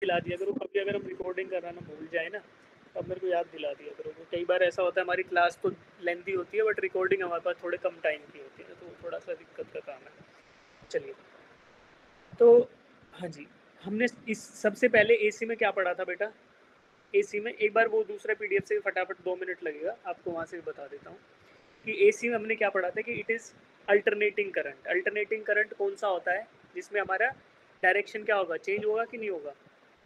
दिला दिया करो कभी, अगर हम रिकॉर्डिंग कराना भूल जाए ना तो अब मेरे को याद दिला दिया करो। कई बार ऐसा होता है हमारी क्लास तो लेंथी होती है बट रिकॉर्डिंग हमारे पास थोड़े कम टाइम की होती है, तो थोड़ा सा दिक्कत का काम है। चलिए, तो हाँ जी, हमने इस सबसे पहले एसी में क्या पढ़ा था बेटा? एसी में एक बार वो दूसरा पीडीएफ से फटाफट 2 मिनट लगेगा, आपको वहाँ से भी बता देता हूँ कि एसी में हमने क्या पढ़ा था कि it is alternating current. Alternating current कौन सा होता है जिसमें हमारा डायरेक्शन क्या होगा, चेंज होगा कि नहीं होगा?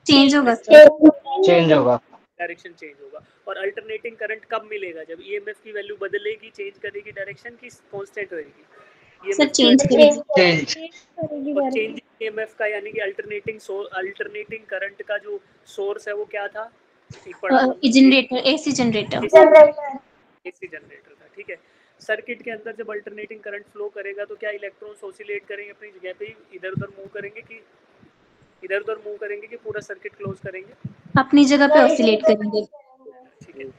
चेंज होगा, चेंज होगा, डायरेक्शन चेंज होगा। और अल्टरनेटिंग करंट कब मिलेगा? जब ईएमएफ की वैल्यू बदलेगी, चेंज करेगी, डायरेक्शन की कांस्टेंट रहेगी। सर चेंज करेगी, और चेंजिंग ईएमएफ का यानी कि अल्टरनेटिंग करंट का जो सोर्स है वो क्या था? एक पढ़ा था generator, AC generator. AC generator था, ठीक है। सर्किट के अंदर जब अल्टरनेटिंग करंट फ्लो करेगा तो क्या इलेक्ट्रॉन्स ऑसिलेट करेंगे अपनी जगह पे, इधर उधर मूव करेंगे कि इधर उधर मूव करेंगे कि पूरा सर्किट क्लोज करेंगे? अपनी जगह पे ऑसिलेट करेंगे। ठीक है,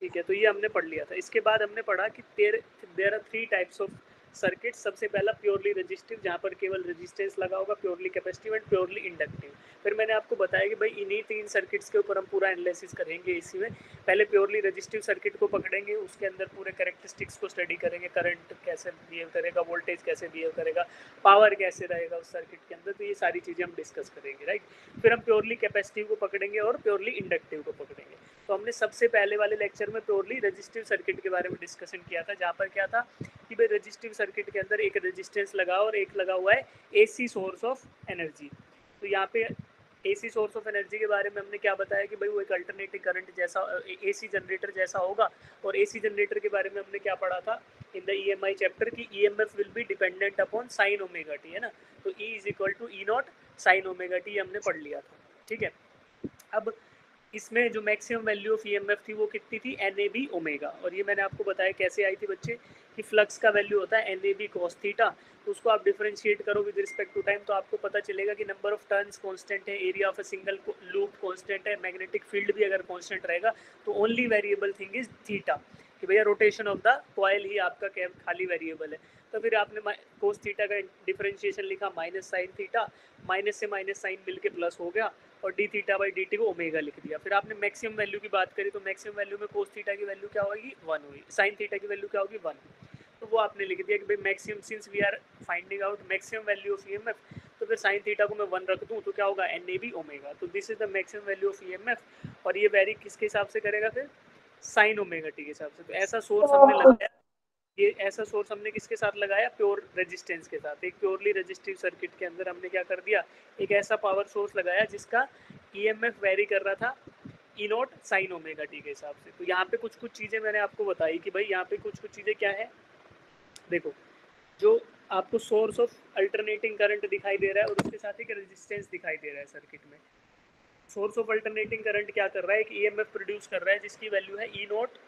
ठीक है, तो ये हमने पढ़ लिया था। इसके बाद हमने पढ़ा कि there are 3 types of circuit. सबसे पहला प्योरली रेजिस्टिव, जहाँ पर केवल रेजिस्टेंस लगा होगा, purely capacitive and purely inductive. फिर मैंने आपको बताया कि भाई इन्हीं 3 सर्किट्स के ऊपर हम पूरा एनालिसिस करेंगे इसी में। पहले प्योरली रेजिस्टिव सर्किट को पकड़ेंगे, उसके अंदर पूरे कैरेक्टरिस्टिक्स को स्टडी करेंगे, करंट कैसे बिहेव करेगा, वोल्टेज कैसे बिहेव करेगा, पावर कैसे रहेगा उस सर्किट के अंदर, तो ये सारी चीज़ें हम डिस्कस करेंगे, राइट। फिर हम प्योरली कैपेसिटिव को पकड़ेंगे और प्योरली इंडक्टिव को पकड़ेंगे। तो हमने सबसे पहले वाले लेक्चर में प्योरली रेजिस्टिव सर्किट के बारे में डिस्कशन किया था, जहाँ पर क्या था कि भाई रेजिस्टिव सर्किट के अंदर एक रेजिस्टेंस लगा और एक लगा हुआ है एसी सोर्स ऑफ एनर्जी। तो यहाँ पे एसी सोर्स ऑफ एनर्जी के बारे में हमने क्या बताया कि भाई वो एक अल्टरनेटिंग करंट जैसा एसी जनरेटर जैसा होगा। और एसी जनरेटर के बारे में हमने क्या पढ़ा था इन द ईएमआई चैप्टर की EMF will be dependent upon sine omega t, है ना। तो E is equal to E naught sine omega T हमने पढ़ लिया था, ठीक है। अब इसमें जो मैक्सिमम वैल्यू ऑफ ईएमएफ थी वो कितनी थी, एन ए बी ओमेगा। और ये मैंने आपको बताया कैसे आई थी बच्चे कि फ्लक्स का वैल्यू होता है N A B cos theta. तो उसको आप डिफरेंशिएट करो विद रिस्पेक्ट टू टाइम तो आपको पता चलेगा कि नंबर ऑफ टर्न्स कांस्टेंट है, area of a single loop constant है, मैग्नेटिक फील्ड भी अगर कांस्टेंट रहेगा तो only variable thing is theta, कि भैया रोटेशन ऑफ द कॉइल ही आपका खाली वेरिएबल है। तो फिर आपने कोस थीटा का डिफरेंशिएशन लिखा माइनस साइन थीटा, माइनस से माइनस साइन मिलके प्लस हो गया और D theta by D T को ओमेगा लिख दिया। फिर आपने मैक्सिमम वैल्यू की बात करी तो मैक्सिमम वैल्यू में कोस थीटा की वैल्यू क्या होगी, 1 होगी, साइन थीटा की वैल्यू क्या होगी, 1। तो वो आपने लिख दिया कि भाई maximum, since we are finding out maximum value of EMF, तो फिर साइन थीटा को मैं 1 रख दूं तो क्या होगा, एन ए बी ओमेगा। तो this is the maximum value of EMF. और ये वेरी किसके हिसाब से करेगा, फिर साइन ओमेगा टी के हिसाब से। तो ऐसा सोर्स हमने लगाया, ये ऐसा सोर्स हमने किसके साथ लगाया, प्योर रेजिस्टेंस के साथ। एक प्योरली रेजिस्टिव सर्किट के अंदर हमने क्या कर दिया, एक ऐसा पावर सोर्स लगाया जिसका ईएमएफ वेरी कर रहा था ई नॉट साइन ओमेगा टी के हिसाब से। तो यहाँ पे कुछ कुछ चीज़ें मैंने आपको बताई कि भाई यहाँ पे कुछ कुछ चीज़ें क्या है। देखो, जो आपको सोर्स ऑफ अल्टरनेटिंग करंट दिखाई दे रहा है और उसके साथ एक रेजिस्टेंस दिखाई दे रहा है सर्किट में। सोर्स ऑफ अल्टरनेटिंग करंट क्या कर रहा है, कि ईएमएफ प्रोड्यूस कर रहा है जिसकी वैल्यू है ई नॉट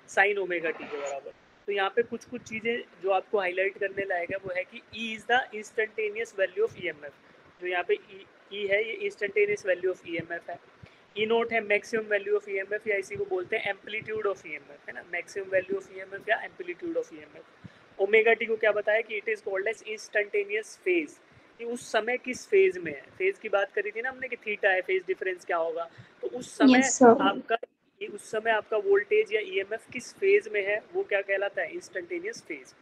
साइन ओमेगा टी के बराबर। तो यहाँ पे कुछ कुछ चीज़ें जो आपको हाईलाइट करने लायक है वो है कि E is the instantaneous value of EMF. जो यहाँ पे ई है ये इंस्टेंटेनियस वैल्यू ऑफ ईएमएफ है। ई नोट है मैक्सिमम वैल्यू ऑफ ईएमएफ, या इसी को बोलते हैं एम्पलीट्यूड ऑफ ईएमएफ, है ना, मैक्सिमम वैल्यू ऑफ ईएमएफ या amplitude of EMF. Omega t को क्या बताया कि it is called as instantaneous phase, कि उस समय किस फेज में है। फेज की बात करी थी ना हमने कि थीटा है, फेज डिफरेंस क्या होगा, तो उस समय Yes, sir. आपका उस समय आपका वोल्टेज या ईएमएफ किस फेज में है वो क्या कहलाता है, इंस्टेंटेनियस फेज।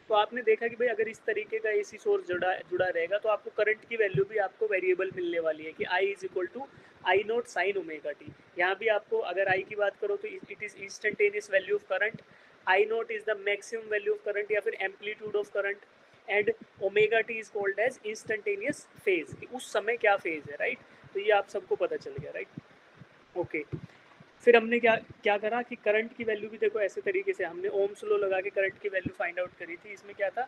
तो आपने देखा कि भाई अगर इस तरीके का एसी सोर्स जुड़ा रहेगा तो आपको करंट की वैल्यू भी आपको वेरिएबल मिलने वाली है कि I is equal to I naught sine omega t. यहाँ भी आपको अगर आई की बात करो तो it is instantaneous value of current, I naught is the maximum value of current या फिर amplitude of current, and omega t is called as instantaneous phase, कि उस समय क्या फेज है, राइट। तो ये आप सबको पता चल गया, राइट। ओके, फिर हमने क्या क्या करा कि करंट की वैल्यू भी देखो ऐसे तरीके से हमने ओम्स लॉ लगा के करंट की वैल्यू फाइंड आउट करी थी। इसमें क्या था,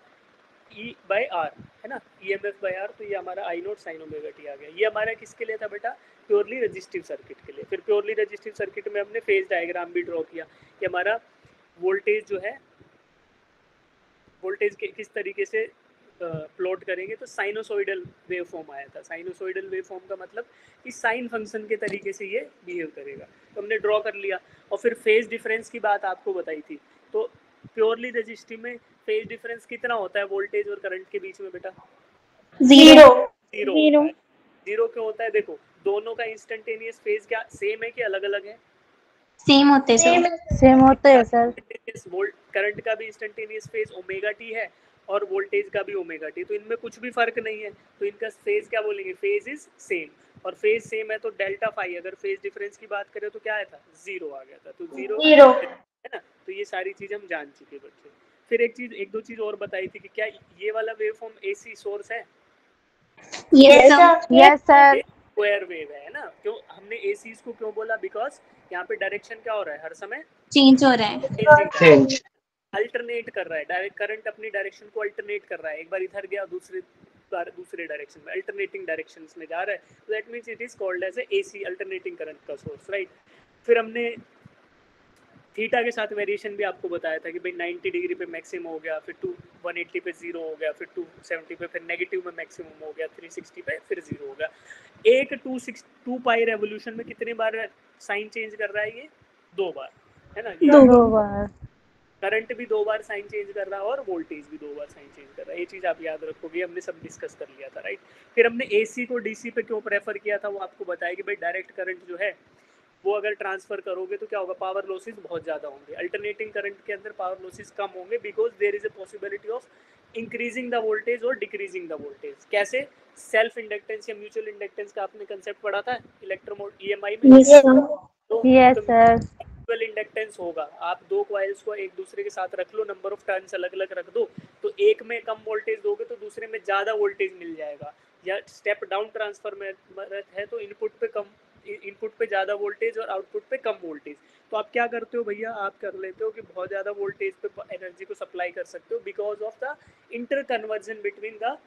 ई बाई आर, है ना, E M F by R. तो ये हमारा I naught sine omega t आ गया। ये हमारा किसके लिए था बेटा, प्योरली रजिस्टिव सर्किट के लिए। फिर प्योरली रजिस्टिव सर्किट में हमने फेज डायग्राम भी ड्रॉ किया कि हमारा वोल्टेज जो है, वोल्टेज के किस तरीके से प्लॉट करेंगे। तो साइनोसोइडल वेव फॉर्म आया था। साइनोसोइडल वेव फॉर्म का मतलब कि साइन फंक्शन के तरीके से ये बिहेव करेगा, तो हमने ड्रॉ कर लिया। और फिर फेज डिफरेंस की बात आपको बताई थी। तो प्योरली रेजिस्टिव में फेज डिफरेंस कितना होता है वोल्टेज और करंट के बीच में बेटा, जीरो। जीरो। जीरो क्यों होता है, देखो दोनों का इंस्टेंटेनियस फेज क्या सेम है कि अलग अलग है? सेम होते हैं सर। सेम होते हैं सर। करंट का भी इंस्टेंटेनियस फेज ओमेगा टी है और वोल्टेज का भी ओमेगा टी, तो इनमें कुछ भी फर्क नहीं है, तो इनका फेज क्या बोलेंगे, फेज इज सेम। और फेज सेम है तो डेल्टा फाई, अगर फेज डिफरेंस की बात करें तो क्या आया था, जीरो आ गया था, तो जीरो है ना। तो ये सारी चीज हम जान चुके बच्चे। फिर एक दो चीज और बताई थी कि क्या ये वाला वेव फॉर्म एसी सोर्स है? Yes sir. Yes sir. Square wave है ना। क्यों हमने एसी को क्यों बोला, बिकॉज यहाँ पे डायरेक्शन क्या हो रहा है, हर समय चेंज हो रहा है। चेंज। अल्टरनेट कर रहा है, डायरेक्ट करंट अपनी डायरेक्शन को अल्टरनेट कर रहा है, एक बार इधर गया दूसरे डायरेक्शन में, अल्टरनेटिंग डायरेक्शंस में जा रहा है, तो that means it is called as AC, alternating current का सोर्स, राइट। फिर हमने थीटा के साथ वेरिएशन भी आपको बताया था कि भाई 90 डिग्री पे मैक्सिमम हो गया, फिर 180 पे जीरो हो गया, फिर 270 पे फिर नेगेटिव में मैक्सिमम हो गया, 360 पे फिर जीरो हो गया। एक 2 पाई रेवोल्यूशन में कितने बार साइन चेंज कर रहा है ये, 2 बार, है ना। दो बार। करंट भी 2 बार साइन चेंज कर रहा है और वोल्टेज भी 2 बार साइन चेंज कर रहा है, ये चीज आप याद रखोगे, हमने सब डिस्कस कर लिया था, राइट। फिर हमने एसी को डीसी पे क्यों प्रेफर किया था, वो आपको बताया कि भाई डायरेक्ट करंट जो है वो अगर ट्रांसफर करोगे तो क्या होगा, पावर लॉसेस बहुत ज़्यादा होंगे। अल्टरनेटिंग करंट के अंदर पावर लॉसेस कम होंगे, because there is a possibility of increasing the voltage और डिक्रीजिंग द वोल्टेज। कैसे, सेल्फ इंडक्टेंस या म्यूचुअल इंडक्टेंस का आपने कंसेप्ट पढ़ा था इलेक्ट्रोमोट ईएमआई में। Yes sir. म्यूचुअल इंडक्टेंस होगा, आप दो कॉइल्स को एक दूसरे के साथ रख लो, नंबर ऑफ टर्न्स अलग अलग रख दो, तो एक में कम वोल्टेज दोगे तो दूसरे में ज़्यादा वोल्टेज मिल जाएगा। या स्टेप डाउन ट्रांसफार्मर है तो इनपुट पे ज़्यादा वोल्टेज और आउटपुट पे कम वोल्टेज। तो आप क्या करते हो भैया, आप कर लेते हो कि बहुत ज़्यादा वोल्टेज पे एनर्जी को सप्लाई कर सकते हो because of the inter conversion between the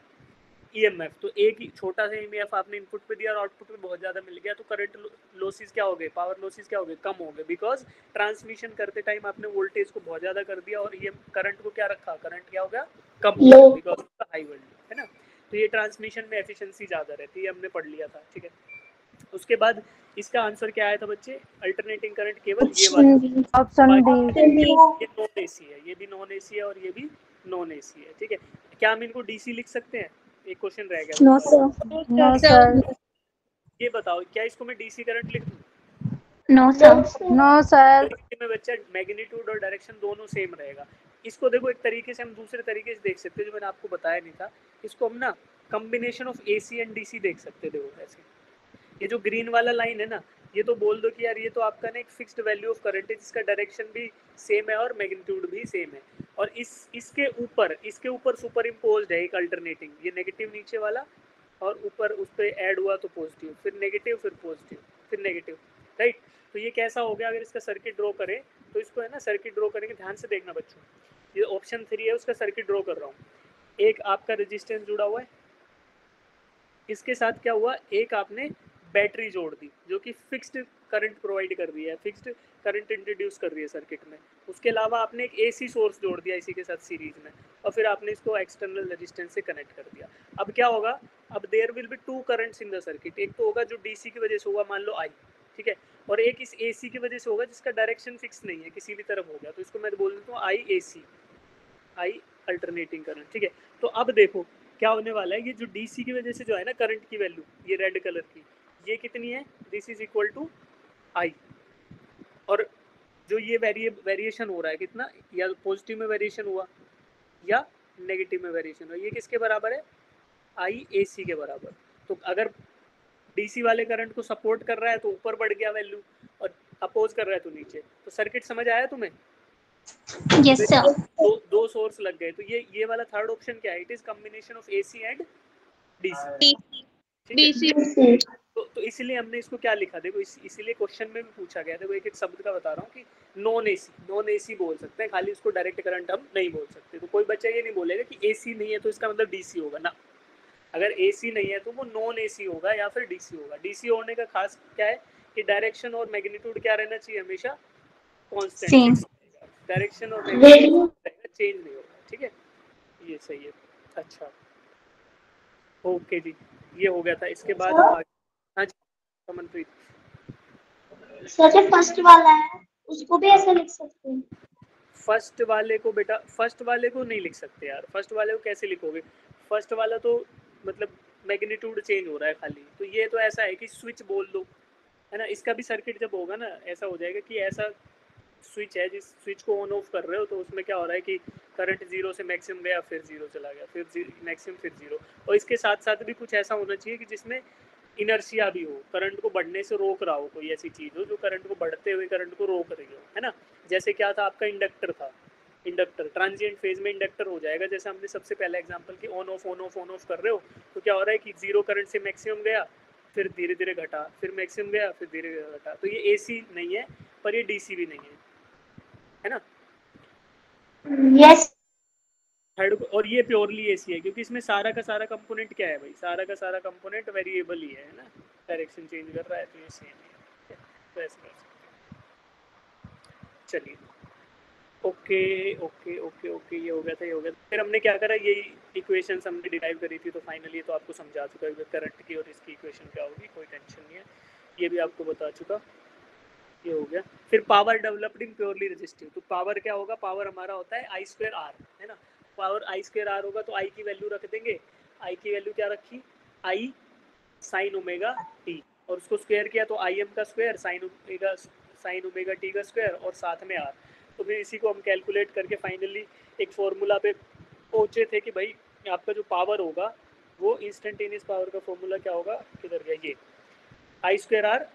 EMF. तो एक ही छोटा सा ईएमएफ आपने इनपुट पे दिया और आउटपुट में बहुत ज़्यादा मिल गया, तो करंट लॉसेस क्या हो गए, पावर लॉसेस क्या हो गए, कम हो गए, बिकॉज ट्रांसमिशन करते टाइम आपने वोल्टेज को बहुत ज़्यादा कर दिया और ये करंट को क्या रखा, करंट क्या हो गया, कम हो गया because of the high voltage, है ना। तो ये ट्रांसमिशन में एफिशिएंसी ज़्यादा रहती है, हमने पढ़ लिया था, ठीक है। उसके बाद इसका आंसर क्या आया था बच्चे, अल्टरनेटिंग करंट केवल ये वाला ऑप्शन डी। ये नॉन एसी है, ये भी नॉन एसी है और ये भी नॉन एसी है, ठीक है। क्या हम इनको डीसी लिख सकते हैं, एक क्वेश्चन रह गया। No sir. No sir. ये बताओ क्या इसको मैं डीसी करंट लिख दूं? No sir. No sir. में बच्चा मैग्नीट्यूड और डायरेक्शन दोनों सेम रहेगा। इसको देखो एक तरीके से हम दूसरे तरीके से देख सकते हैं, जो मैंने आपको बताया नहीं था, इसको हम ना combination of AC and DC देख सकते, देखो ऐसे। ये जो ग्रीन वाला लाइन है ना, ये तो बोल दो कि यार ये तो आपका ना एक फिक्स्ड वैल्यू ऑफ करंट है जिसका डायरेक्शन भी सेम है और मैग्नीट्यूड भी सेम है, और इसके ऊपर सुपर इम्पोज्ड है एक अल्टरनेटिंग, ये नेगेटिव नीचे वाला, और ऊपर उस पर ऐड हुआ तो पॉजिटिव, फिर नेगेटिव, फिर पॉजिटिव, फिर नेगेटिव, राइट। तो ये कैसा हो गया, अगर इसका सर्किट ड्रॉ करें तो इसको है ना, सर्किट ड्रॉ करेंगे, ध्यान से देखना बच्चों, ये ऑप्शन 3 है उसका सर्किट ड्रॉ कर रहा हूँ। एक आपका रेजिस्टेंस जुड़ा हुआ है, इसके साथ क्या हुआ, एक आपने बैटरी जोड़ दी जो कि फिक्स्ड करंट प्रोवाइड कर रही है, फिक्स्ड करंट इंट्रोड्यूस कर रही है सर्किट में। उसके अलावा आपने एक एसी सोर्स जोड़ दिया इसी के साथ सीरीज में, और फिर आपने इसको एक्सटर्नल रेजिस्टेंस से कनेक्ट कर दिया। अब क्या होगा, अब there will be two currents in the circuit, एक तो होगा जो डीसी की वजह से होगा, मान लो आई, ठीक है, और एक इस एसी की वजह से होगा जिसका डायरेक्शन फिक्स नहीं है, किसी भी तरफ हो गया, तो इसको मैं बोल देता हूँ आई एसी, आई अल्टरनेटिंग करंट, ठीक है। तो अब देखो क्या होने वाला है, ये जो डीसी की वजह से जो है ना करंट की वैल्यू, ये रेड कलर की, ये कितनी है, दिस इज इक्वल टू आई, और जो ये वेरिएशन हो रहा है कितना, या पॉजिटिव में वेरिएशन हुआ या नेगेटिव में वेरिएशन हुआ, ये किसके बराबर है, आई ए सी के बराबर। तो अगर डीसी वाले करंट को सपोर्ट कर रहा है तो ऊपर बढ़ गया वैल्यू, और अपोज कर रहा है तो नीचे। तो सर्किट समझ आया तुम्हें? Yes sir. दो सोर्स लग गए, तो ये वाला थर्ड ऑप्शन क्या है, it is combination of AC and DC, ठीक है। तो इसलिए हमने इसको क्या लिखा, देखो इसीलिए क्वेश्चन में भी पूछा गया, देखो एक एक शब्द का बता रहा हूँ कि नॉन एसी बोल सकते हैं, खाली उसको डायरेक्ट करंट हम नहीं बोल सकते। तो कोई बच्चा ये नहीं बोलेगा कि एसी नहीं है तो इसका मतलब डीसी होगा ना, अगर एसी नहीं है तो वो नॉन एसी होगा या फिर डीसी होगा। डीसी होने का खास क्या है कि डायरेक्शन और मैग्नीट्यूड क्या रहना चाहिए, हमेशा कांस्टेंट सेम। फिक्स, डायरेक्शन और मैग्नीट्यूड चेंज नहीं होगा, ठीक है, ये सही है। अच्छा ओके जी, ये हो गया था। इसके बाद हम आगे, हाँ जी कमनप्रीत। सर जो फर्स्ट वाला है उसको भी ऐसे लिख सकते हैं? फर्स्ट वाले को बेटा, फर्स्ट वाले को नहीं लिख सकते यार, फर्स्ट वाले को कैसे लिखोगे, फर्स्ट वाला तो मतलब मैग्नीट्यूड चेंज हो रहा है खाली। तो ये तो ऐसा है कि स्विच बोल दो, है ना। इसका भी सर्किट जब होगा ना ऐसा हो जाएगा कि ऐसा स्विच है, जिस स्विच को ऑन ऑफ कर रहे हो तो उसमें क्या हो रहा है कि करंट 0 से मैक्सिमम गया, फिर 0 चला गया, फिर मैक्सिमम, फिर 0। और इसके साथ साथ भी कुछ ऐसा होना चाहिए कि जिसमें इनर्शिया भी हो, करंट को बढ़ने से रोक रहा हो, कोई ऐसी चीज़ हो जो करंट को बढ़ते हुए करंट को रोक रही हो, है ना। जैसे क्या था आपका इंडक्टर था, इंडक्टर ट्रांजिएंट फेज में इंडक्टर हो जाएगा, जैसे हमने सबसे पहला एग्जांपल कि on off on off on off कर रहे हो तो क्या हो रहा है कि 0 करंट से मैक्सिमम गया, फिर धीरे धीरे घटा, फिर मैक्सिमम गया, फिर धीरे धीरे घटा। तो ये एसी नहीं है पर ये डीसी भी नहीं है ना। यस थर्ड, और ये प्योरली एसी है क्योंकि इसमें सारा का सारा कंपोनेंट क्या है भाई, सारा का सारा कंपोनेंट वेरिएबल ही है ना, डायरेक्शन चेंज कर रहा है तो ये सेम ही है। तो ऐसे कर सकते हैं। चलिए ओके ओके ओके ओके, ये हो गया था, ये हो गया था। फिर हमने क्या करा, यही इक्वेशंस हमने डिराइव करी थी, तो फाइनली तो आपको समझा चुका है करंट की और इसकी इक्वेशन क्या होगी, कोई टेंशन नहीं है, ये भी आपको बता चुका, ये हो गया। फिर power developed in purely resistive, तो पावर क्या होगा, पावर हमारा होता है आई स्क्वायर आर, है ना। पावर आई स्क्वायर आर होगा तो आई की वैल्यू रख देंगे, आई की वैल्यू क्या रखी, आई साइन ओमेगा टी, और उसको स्क्वायर किया तो आई एम का स्क्वायर साइन ओमेगा टी का स्क्वायर और साथ में आर। तो फिर इसी को हम कैलकुलेट करके फाइनली एक फॉर्मूला पे पहुंचे थे कि भाई आपका जो पावर होगा वो इंस्टेंटेनियस पावर का फॉर्मूला क्या होगा, किधर गया ये, आई स्क्वायर आर,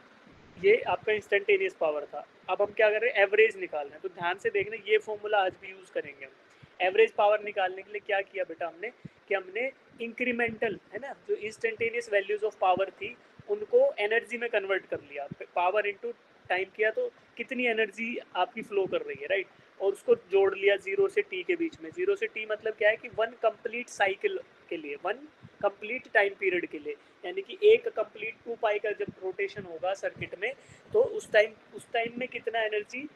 ये आपका इंस्टेंटेनियस पावर था। अब हम क्या कर रहे हैं, एवरेज निकाल रहे हैं, तो ध्यान से देखना ये फॉर्मूला आज भी यूज करेंगे हम। एवरेज पावर निकालने के लिए क्या किया बेटा हमने, कि हमने इंक्रीमेंटल, है ना, जो इंस्टेंटेनियस वैल्यूज ऑफ पावर थी उनको एनर्जी में कन्वर्ट कर लिया, पावर इनटू टाइम किया तो कितनी एनर्जी आपकी फ्लो कर रही है, राइट, और उसको जोड़ लिया 0 से t के बीच में। 0 से t मतलब क्या है कि 1 कंप्लीट साइकिल के लिए, 1 कंप्लीट टाइम पीरियड के लिए, यानी कि एक कंप्लीट 2 पाई का जब रोटेशन होगा सर्किट में तो उस टाइम में कितना एनर्जी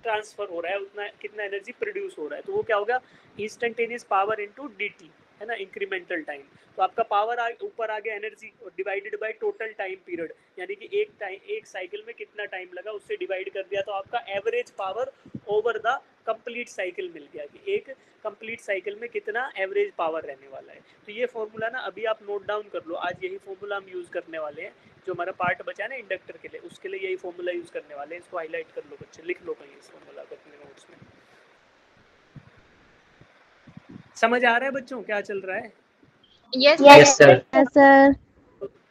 ट्रांसफर हो रहा है, उतना कितना एनर्जी प्रोड्यूस हो रहा है, तो वो क्या होगा, इंस्टेंटेनियस पावर इनटू dt, है ना, इंक्रीमेंटल टाइम। तो आपका पावर ऊपर आ गया एनर्जी और divided by total time period, यानी कि एक साइकिल में कितना टाइम लगा उससे डिवाइड कर दिया, तो आपका average power over the complete cycle मिल गया कि एक कंप्लीट साइकिल में कितना एवरेज पावर रहने वाला है। तो ये फॉर्मूला ना अभी आप नोट डाउन कर लो, आज यही फॉर्मूला हम यूज करने वाले हैं, जो हमारा पार्ट बचा है ना इंडक्टर के लिए, उसके लिए यही फॉर्मूला यूज करने वाले हैं। इसको हाईलाइट कर लो बच्चे, लिख लो कहीं इस फॉर्मूला को अपने नोट्स में। समझ आ रहा है बच्चों क्या चल रहा है? Yes sir. सर।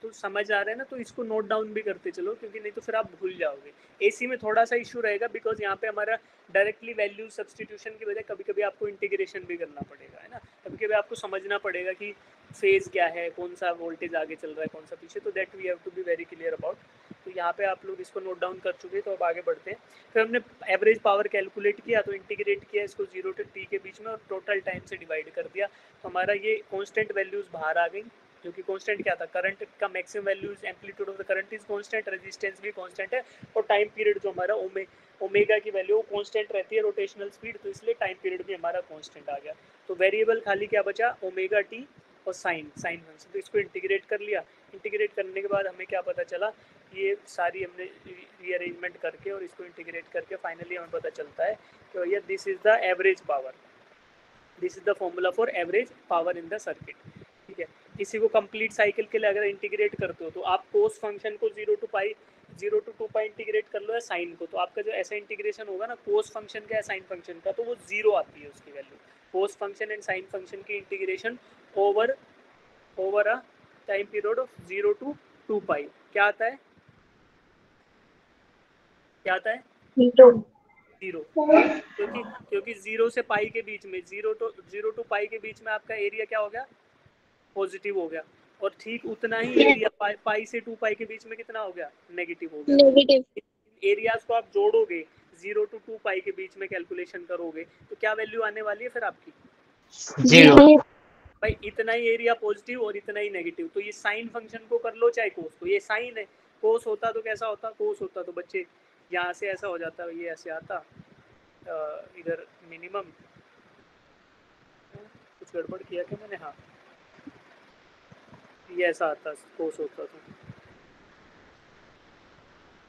तो समझ आ रहा है ना, तो इसको नोट डाउन भी करते चलो क्योंकि नहीं तो फिर आप भूल जाओगे। एसी में थोड़ा सा इशू रहेगा बिकॉज यहाँ पे हमारा डायरेक्टली वैल्यू सब्सटीट्यूशन की वजह कभी कभी आपको इंटीग्रेशन भी करना पड़ेगा, है ना, कभी कभी आपको समझना पड़ेगा कि फेज क्या है, कौन सा वोल्टेज आगे चल रहा है, कौन सा पीछे, तो that we have to be very clear about. तो यहाँ पे आप लोग इसको नोट डाउन कर चुके हैं, तो अब आगे बढ़ते हैं। फिर हमने एवरेज पावर कैलकुलेट किया, तो इंटीग्रेट किया इसको 0 से t के बीच में और टोटल टाइम से डिवाइड कर दिया, तो हमारा ये कॉन्स्टेंट वैल्यूज बाहर आ गई, जो कि कांस्टेंट क्या था, करंट का maximum value is amplitude of the current is constant, resistance भी कांस्टेंट है, और टाइम पीरियड जो हमारा ओमेगा की वैल्यू कांस्टेंट रहती है, रोटेशनल स्पीड, तो इसलिए टाइम पीरियड भी हमारा कांस्टेंट आ गया। तो वेरिएबल खाली क्या बचा, ओमेगा टी और साइन फंक्शन, तो इसको इंटीग्रेट कर लिया। इंटीग्रेट करने के बाद हमें क्या पता चला, ये सारी हमने रीअरेंजमेंट करके और इसको इंटीग्रेट करके फाइनली हमें पता चलता है कि भैया this is the average power, this is the formula for average power in the circuit, ठीक है। इसी को कंप्लीट साइकिल के लिए अगर इंटीग्रेट करते हो तो आप कोस फंक्शन को 0 to 2 पाई इंटीग्रेट कर लो या साइन को, तो आपका जो ऐसा इंटीग्रेशन होगा ना कोस फंक्शन का या साइन फंक्शन का, तो वो 0 आती है उसकी वैल्यू। Cos function and sine function की integration over a time period of 0 to 2 pi क्या आता है, क्या आता है, 0, क्योंकि 0 से पाई के बीच में, 0 to पाई के बीच में आपका एरिया क्या हो गया, पॉजिटिव हो गया, और ठीक उतना ही एरिया पाई से 2 पाई के बीच में कितना हो गया, नेगेटिव हो गया। नेगेटिव एरियाज को आप जोड़ोगे 0 to 2 पाई के बीच में कैलकुलेशन करोगे तो क्या वैल्यू आने वाली है फिर आपकी, 0। भाई इतना ही एरिया पॉजिटिव और इतना ही नेगेटिव। तो ये साइन फंक्शन को कर लो चाहे कोस को, ये साइन है, कोस होता तो कैसा होता, कोस होता तो बच्चे यहाँ से ऐसा हो जाता, ये ऐसे आता, इधर मिनिमम, कुछ गड़बड़ किया क्या मैंने, हाँ ये ऐसा आता, कोस होता तो,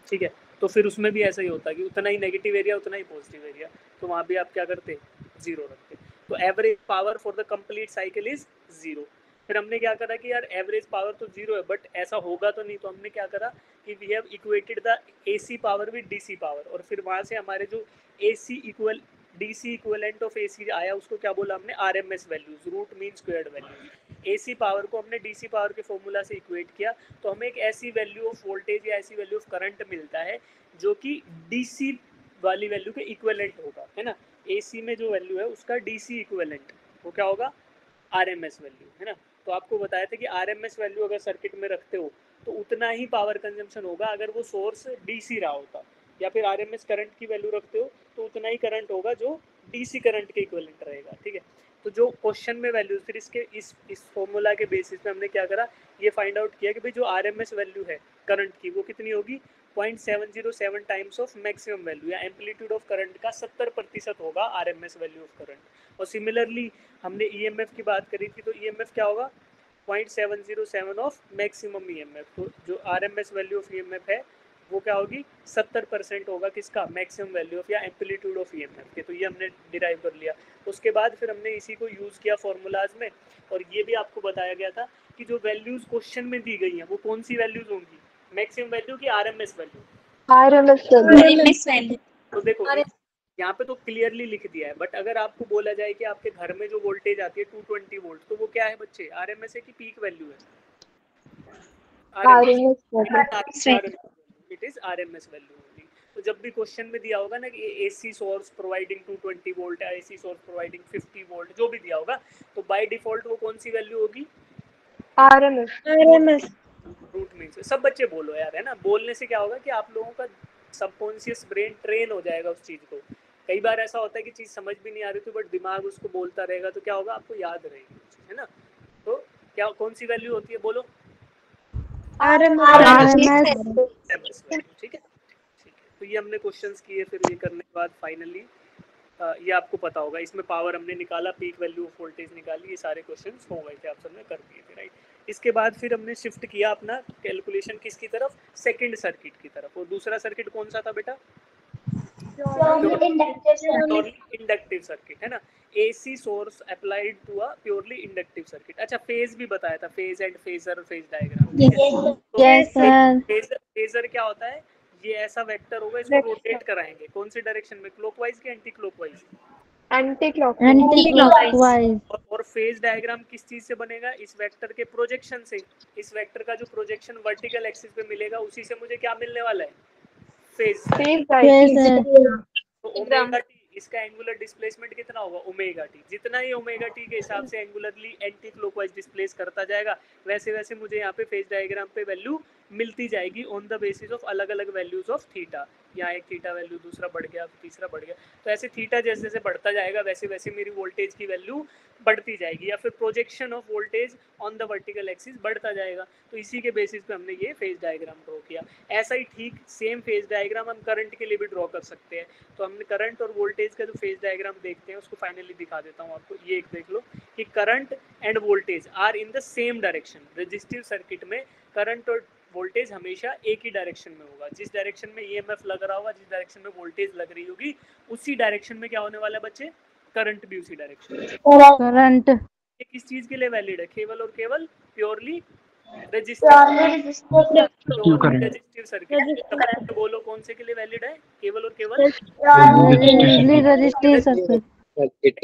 ठीक है। तो फिर उसमें भी ऐसा ही होता कि उतना ही नेगेटिव एरिया उतना ही पॉजिटिव एरिया, तो वहाँ भी आप क्या करते, 0 रखते। तो average power for the complete cycle is 0। फिर हमने क्या करा कि यार एवरेज पावर तो 0 है बट ऐसा होगा तो नहीं, तो हमने क्या करा कि we have equated the AC power with DC power, और फिर वहाँ से हमारे जो DC इक्विवेलेंट ऑफ AC आया उसको क्या बोला हमने, RMS values, root mean squared values. AC power को हमने DC पावर के फॉर्मूला से इक्वेट किया तो हमें एक ऐसी वैल्यू ऑफ वोल्टेज या ऐसी वैल्यू ऑफ करंट मिलता है जो कि DC वाली वैल्यू के इक्विवेलेंट होगा, है ना। AC में जो वैल्यू है उसका DC इक्विवेलेंट वो क्या होगा, RMS वैल्यू, है ना। तो आपको बताया था कि RMS वैल्यू अगर सर्किट में रखते हो तो उतना ही पावर कंजम्पशन होगा अगर वो सोर्स DC रहा होता, या फिर RMS करंट की वैल्यू रखते हो तो उतना ही करंट होगा जो DC करंट के इक्विवेलेंट रहेगा, ठीक है। तो जो क्वेश्चन में वैल्यूज, फिर इसके इस फॉर्मूला के बेसिस पे हमने क्या करा, ये फाइंड आउट किया कि भाई जो RMS वैल्यू है करंट की वो कितनी होगी, 0.707 टाइम्स ऑफ मैक्सिमम वैल्यू या एम्पलीट्यूड ऑफ करंट का 70% होगा RMS वैल्यू ऑफ करंट। और सिमिलरली हमने EMF की बात करी थी तो EMF क्या होगा, 0.707 ऑफ मैक्सिमम EMF। तो जो RMS वैल्यू ऑफ EMF है वो क्या होगी, 70% होगा किसका, मैक्सिमम वैल्यू ऑफ या एम्पलीट्यूड ऑफ EMF के। तो ये हमने डिराइव कर लिया। उसके बाद फिर हमने इसी को यूज़ किया फॉर्मूलाज में, और ये भी आपको बताया गया था कि जो वैल्यूज क्वेश्चन में दी गई हैं वो कौन सी वैल्यूज होंगी, मैक्सिमम वैल्यू की RMS वैल्यू। RMS value. तो देखो यहाँ पे तो क्लियरली लिख दिया है, बट अगर आपको बोला जाए कि आपके घर में जो वोल्टेज आती है 220 वोल्ट, तो वो क्या है बच्चे, RMS है कि पीक वैल्यू है, इट इज RMS वैल्यू होगी। तो जब भी क्वेश्चन में दिया होगा ना कि AC सोर्स प्रोवाइडिंग 220 वोल्ट या AC सोर्स प्रोवाइडिंग 50 वोल्ट, जो भी दिया होगा, तो बाय डिफॉल्ट वो कौन सी वैल्यू होगी, RMS। Root mean. सब बच्चे बोलो यार, है ना। बोलने से क्या होगा कि आप लोगों का सबकॉन्शियस ब्रेन ट्रेन हो जाएगा उस चीज को। कई बार ऐसा होता है कि चीज समझ भी नहीं आ रही थी बट दिमाग उसको बोलता रहेगा तो क्या होगा, आपको याद रहेगी, है ना। तो क्या कौन सी वैल्यू होती है, बोलो, RMS वैल्यू, ठीक है। तो ये हमने क्वेश्चंस किए, फिर ये करने के बाद फाइनली ये आपको पता होगा, इसमें पावर हमने निकाला, पीक वैल्यू ऑफ वोल्टेज निकाली, ये सारे क्वेश्चंस हो गए थे, आप सबने कर दिए थे, राइट। इसके बाद फिर हमने शिफ्ट किया अपना कैलकुलेशन किसकी तरफ, सेकंड सर्किट की तरफ। और दूसरा सर्किट कौन सा था बेटा, इंडक्टिव सर्किट, है ना। AC source applied to a purely inductive circuit. अच्छा, फेज भी बताया था, phase and phasor, phase diagram. Phasor क्या होता है, ये ऐसा वेक्टर होगा, इसको रोटेट कराएंगे कौन सी डायरेक्शन में, क्लॉकवाइज के एंटी क्लॉकवाइज, एंटी-क्लॉकवाइज। और फेज डायग्राम किस चीज से बनेगा, इस वेक्टर के प्रोजेक्शन से। इस वेक्टर का जो प्रोजेक्शन वर्टिकल एक्सिस पे मिलेगा उसी से मुझे क्या मिलने वाला है, फेज। तो ओमेगा टी, इसका एंगुलर डिस्प्लेसमेंट कितना होगा, ओमेगा टी। जितना ही ओमेगा टी के हिसाब से एंगुलरली एंटी क्लॉकवाइज डिस्प्लेस करता जाएगा, वैसे वैसे मुझे यहाँ पे फेज डायग्राम पे वैल्यू मिलती जाएगी ऑन द बेसिस ऑफ अलग अलग वैल्यूज ऑफ थीटा। यहाँ एक थीटा वैल्यू, दूसरा बढ़ गया, तीसरा बढ़ गया, तो ऐसे थीटा जैसे जैसे बढ़ता जाएगा वैसे वैसे मेरी वोल्टेज की वैल्यू बढ़ती जाएगी, या फिर projection of voltage on the vertical axis बढ़ता जाएगा। तो इसी के बेसिस पे हमने ये फेज डायग्राम ड्रॉ किया। ऐसा ही ठीक सेम फेज डायग्राम हम करंट के लिए भी ड्रॉ कर सकते हैं। तो हमने करंट और वोल्टेज का जो फेज डायग्राम देखते हैं उसको फाइनली दिखा देता हूँ आपको। ये एक देख लो कि current and voltage are in the same direction. Resistive circuit में करंट और वोल्टेज हमेशा एक ही डायरेक्शन में होगा। जिस डायरेक्शन में EMF लग रहा होगा, जिस डायरेक्शन में वोल्टेज लग रही होगी, उसी डायरेक्शन में क्या होने वाला है बच्चे, करंट भी उसी डायरेक्शन में। करंट ये किस चीज के लिए वैलिड है, केवल और केवल प्योरली रेजिस्टिव सर्किट। बोलो कौन से के लिए वैलिड है, केवल और केवल रेजिस्टिव सर्किट।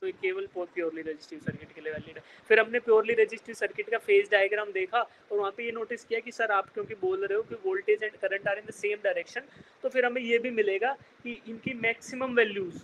तो ये केवल प्योरली रेजिस्टिव सर्किट के लिए वैलिड है। फिर हमने प्योरली रेजिस्टिव सर्किट का फेज डायग्राम देखा और वहाँ पे ये नोटिस किया कि सर आप क्योंकि बोल रहे हो कि voltage and current are in the same direction, तो फिर हमें ये भी मिलेगा कि इनकी मैक्सिमम वैल्यूज,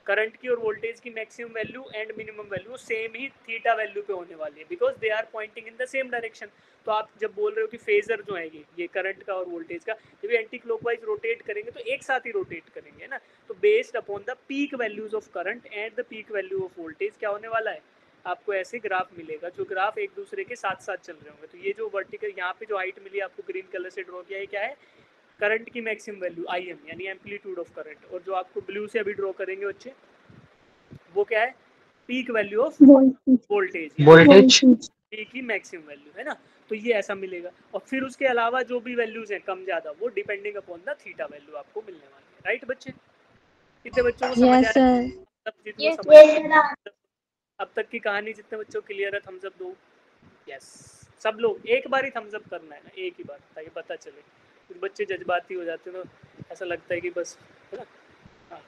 करंट की और वोल्टेज की maximum value and minimum value same ही थीटा वैल्यू पे होने वाली है, because they are pointing in the same direction. तो आप जब बोल रहे हो कि फेजर जो है ये करंट का और वोल्टेज का, जब ये एंटी क्लॉकवाइज रोटेट करेंगे तो एक साथ ही रोटेट करेंगे, ना। तो based upon the peak values of current and the peak value of voltage क्या होने वाला है, आपको ऐसे ग्राफ मिलेगा, जो ग्राफ एक दूसरे के साथ साथ चल रहे होंगे। तो ये जो वर्टिकल यहाँ पे जो हाइट मिली आपको ग्रीन कलर से ड्रॉ किया है, क्या है, करंट की मैक्सिमम वैल्यू IM यानी एम्पलीट्यूड ऑफ करंट, और जो आपको ब्लू से अभी ड्रॉ करेंगे बच्चे वो क्या है, peak value of voltage, P की मैक्सिमम वैल्यू, है ना। तो ये ऐसा मिलेगा, और फिर उसके अलावा जो भी वैल्यूज हैं कम ज्यादा वो depending upon the theta value आपको मिलने वाली है, राइट बच्चे। कितने बच्चों को समझ यस आया, सर। अब तक की कहानी जितने बच्चों को क्लियर है थम्स अप दो। यस, सब लोग एक बार ही थम्स अप करना है ना, एक ही बार, ताकि पता चले। कुछ बच्चे जज्बाती हो जाते हैं तो ऐसा लगता है कि बस, है ना। हाँ,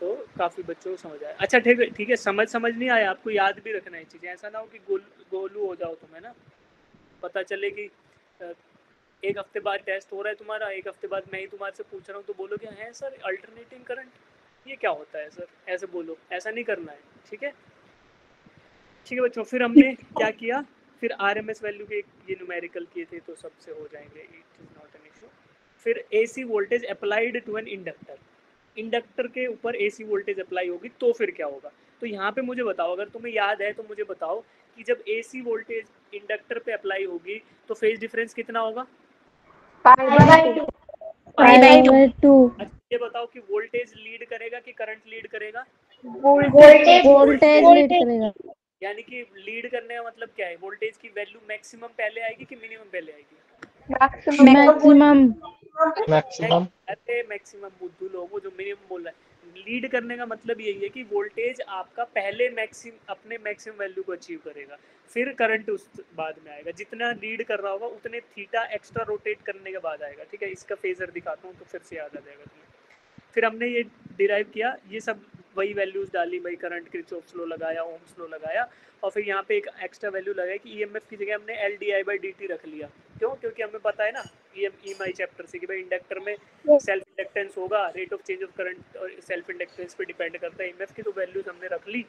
तो काफ़ी बच्चों को समझ आया। अच्छा ठीक है, समझ नहीं आया, आपको याद भी रखना है चीज़ें, ऐसा ना हो कि गोलू हो जाओ तुम, है ना। पता चले कि एक हफ्ते बाद टेस्ट हो रहा है तुम्हारा, एक हफ्ते बाद मैं ही तुम्हारे से पूछ रहा हूँ तो बोलोगे हैं सर अल्टरनेटिंग करंट, ये क्या होता है सर, ऐसे बोलो, ऐसा नहीं करना है, ठीक है। ठीक है बच्चों, फिर हमने क्या किया, फिर आरएमएस वैल्यू के ये न्यूमेरिकल किए थे तो सबसे हो जाएंगे, it is not an issue. फिर AC voltage applied to an inductor, inductor के ऊपर एसी वोल्टेज अप्लाई होगी तो फिर क्या होगा। तो यहाँ पे मुझे बताओ, अगर तुम्हें याद है तो मुझे बताओ कि जब एसी वोल्टेज इंडक्टर पे अप्लाई होगी तो फेज डिफरेंस कितना होगा। पाई बाय 2 अच्छा ये बताओ कि वोल्टेज लीड करेगा कि करंट लीड करेगा। वोल्टेज वोल्टेज लीड करेगा। यानी कि लीड करने का मतलब क्या है, वोल्टेज की वैल्यू मैक्सिमम पहले आएगी कि मिनिमम पहले आएगी। मैक्सिमम अरे मैक्सिमम बुद्धू लोगों, जो मिनिमम बोल रहा है, लीड करने का मतलब यही है कि वोल्टेज आपका पहले अपने मैक्सिमम वैल्यू को अचीव करेगा, फिर करंट उस बाद में आएगा। जितना लीड कर रहा होगा उतने थीटा एक्स्ट्रा रोटेट करने के बाद आएगा, ठीक है। इसका फेजर दिखाता हूँ तो फिर से याद आ जाएगा तुम्हें। फिर हमने ये डिराइव किया, ये सब वही वैल्यूज डाली, वही करंट किरचॉफ्स लॉ लगाया, ओम्स लॉ लगाया, और फिर यहाँ पे एक एक्स्ट्रा वैल्यू लगाई कि ईएमएफ की जगह हमने LDI/dt रख लिया। क्यों? क्योंकि हमें पता है ना EMI चैप्टर से कि भाई इंडक्टर में सेल्फ इंडक्टेंस होगा, rate of change of current और सेल्फ इंडक्टेंस पे डिपेंड करता है। ईएमएफ की तो वैल्यूज हमने रख ली,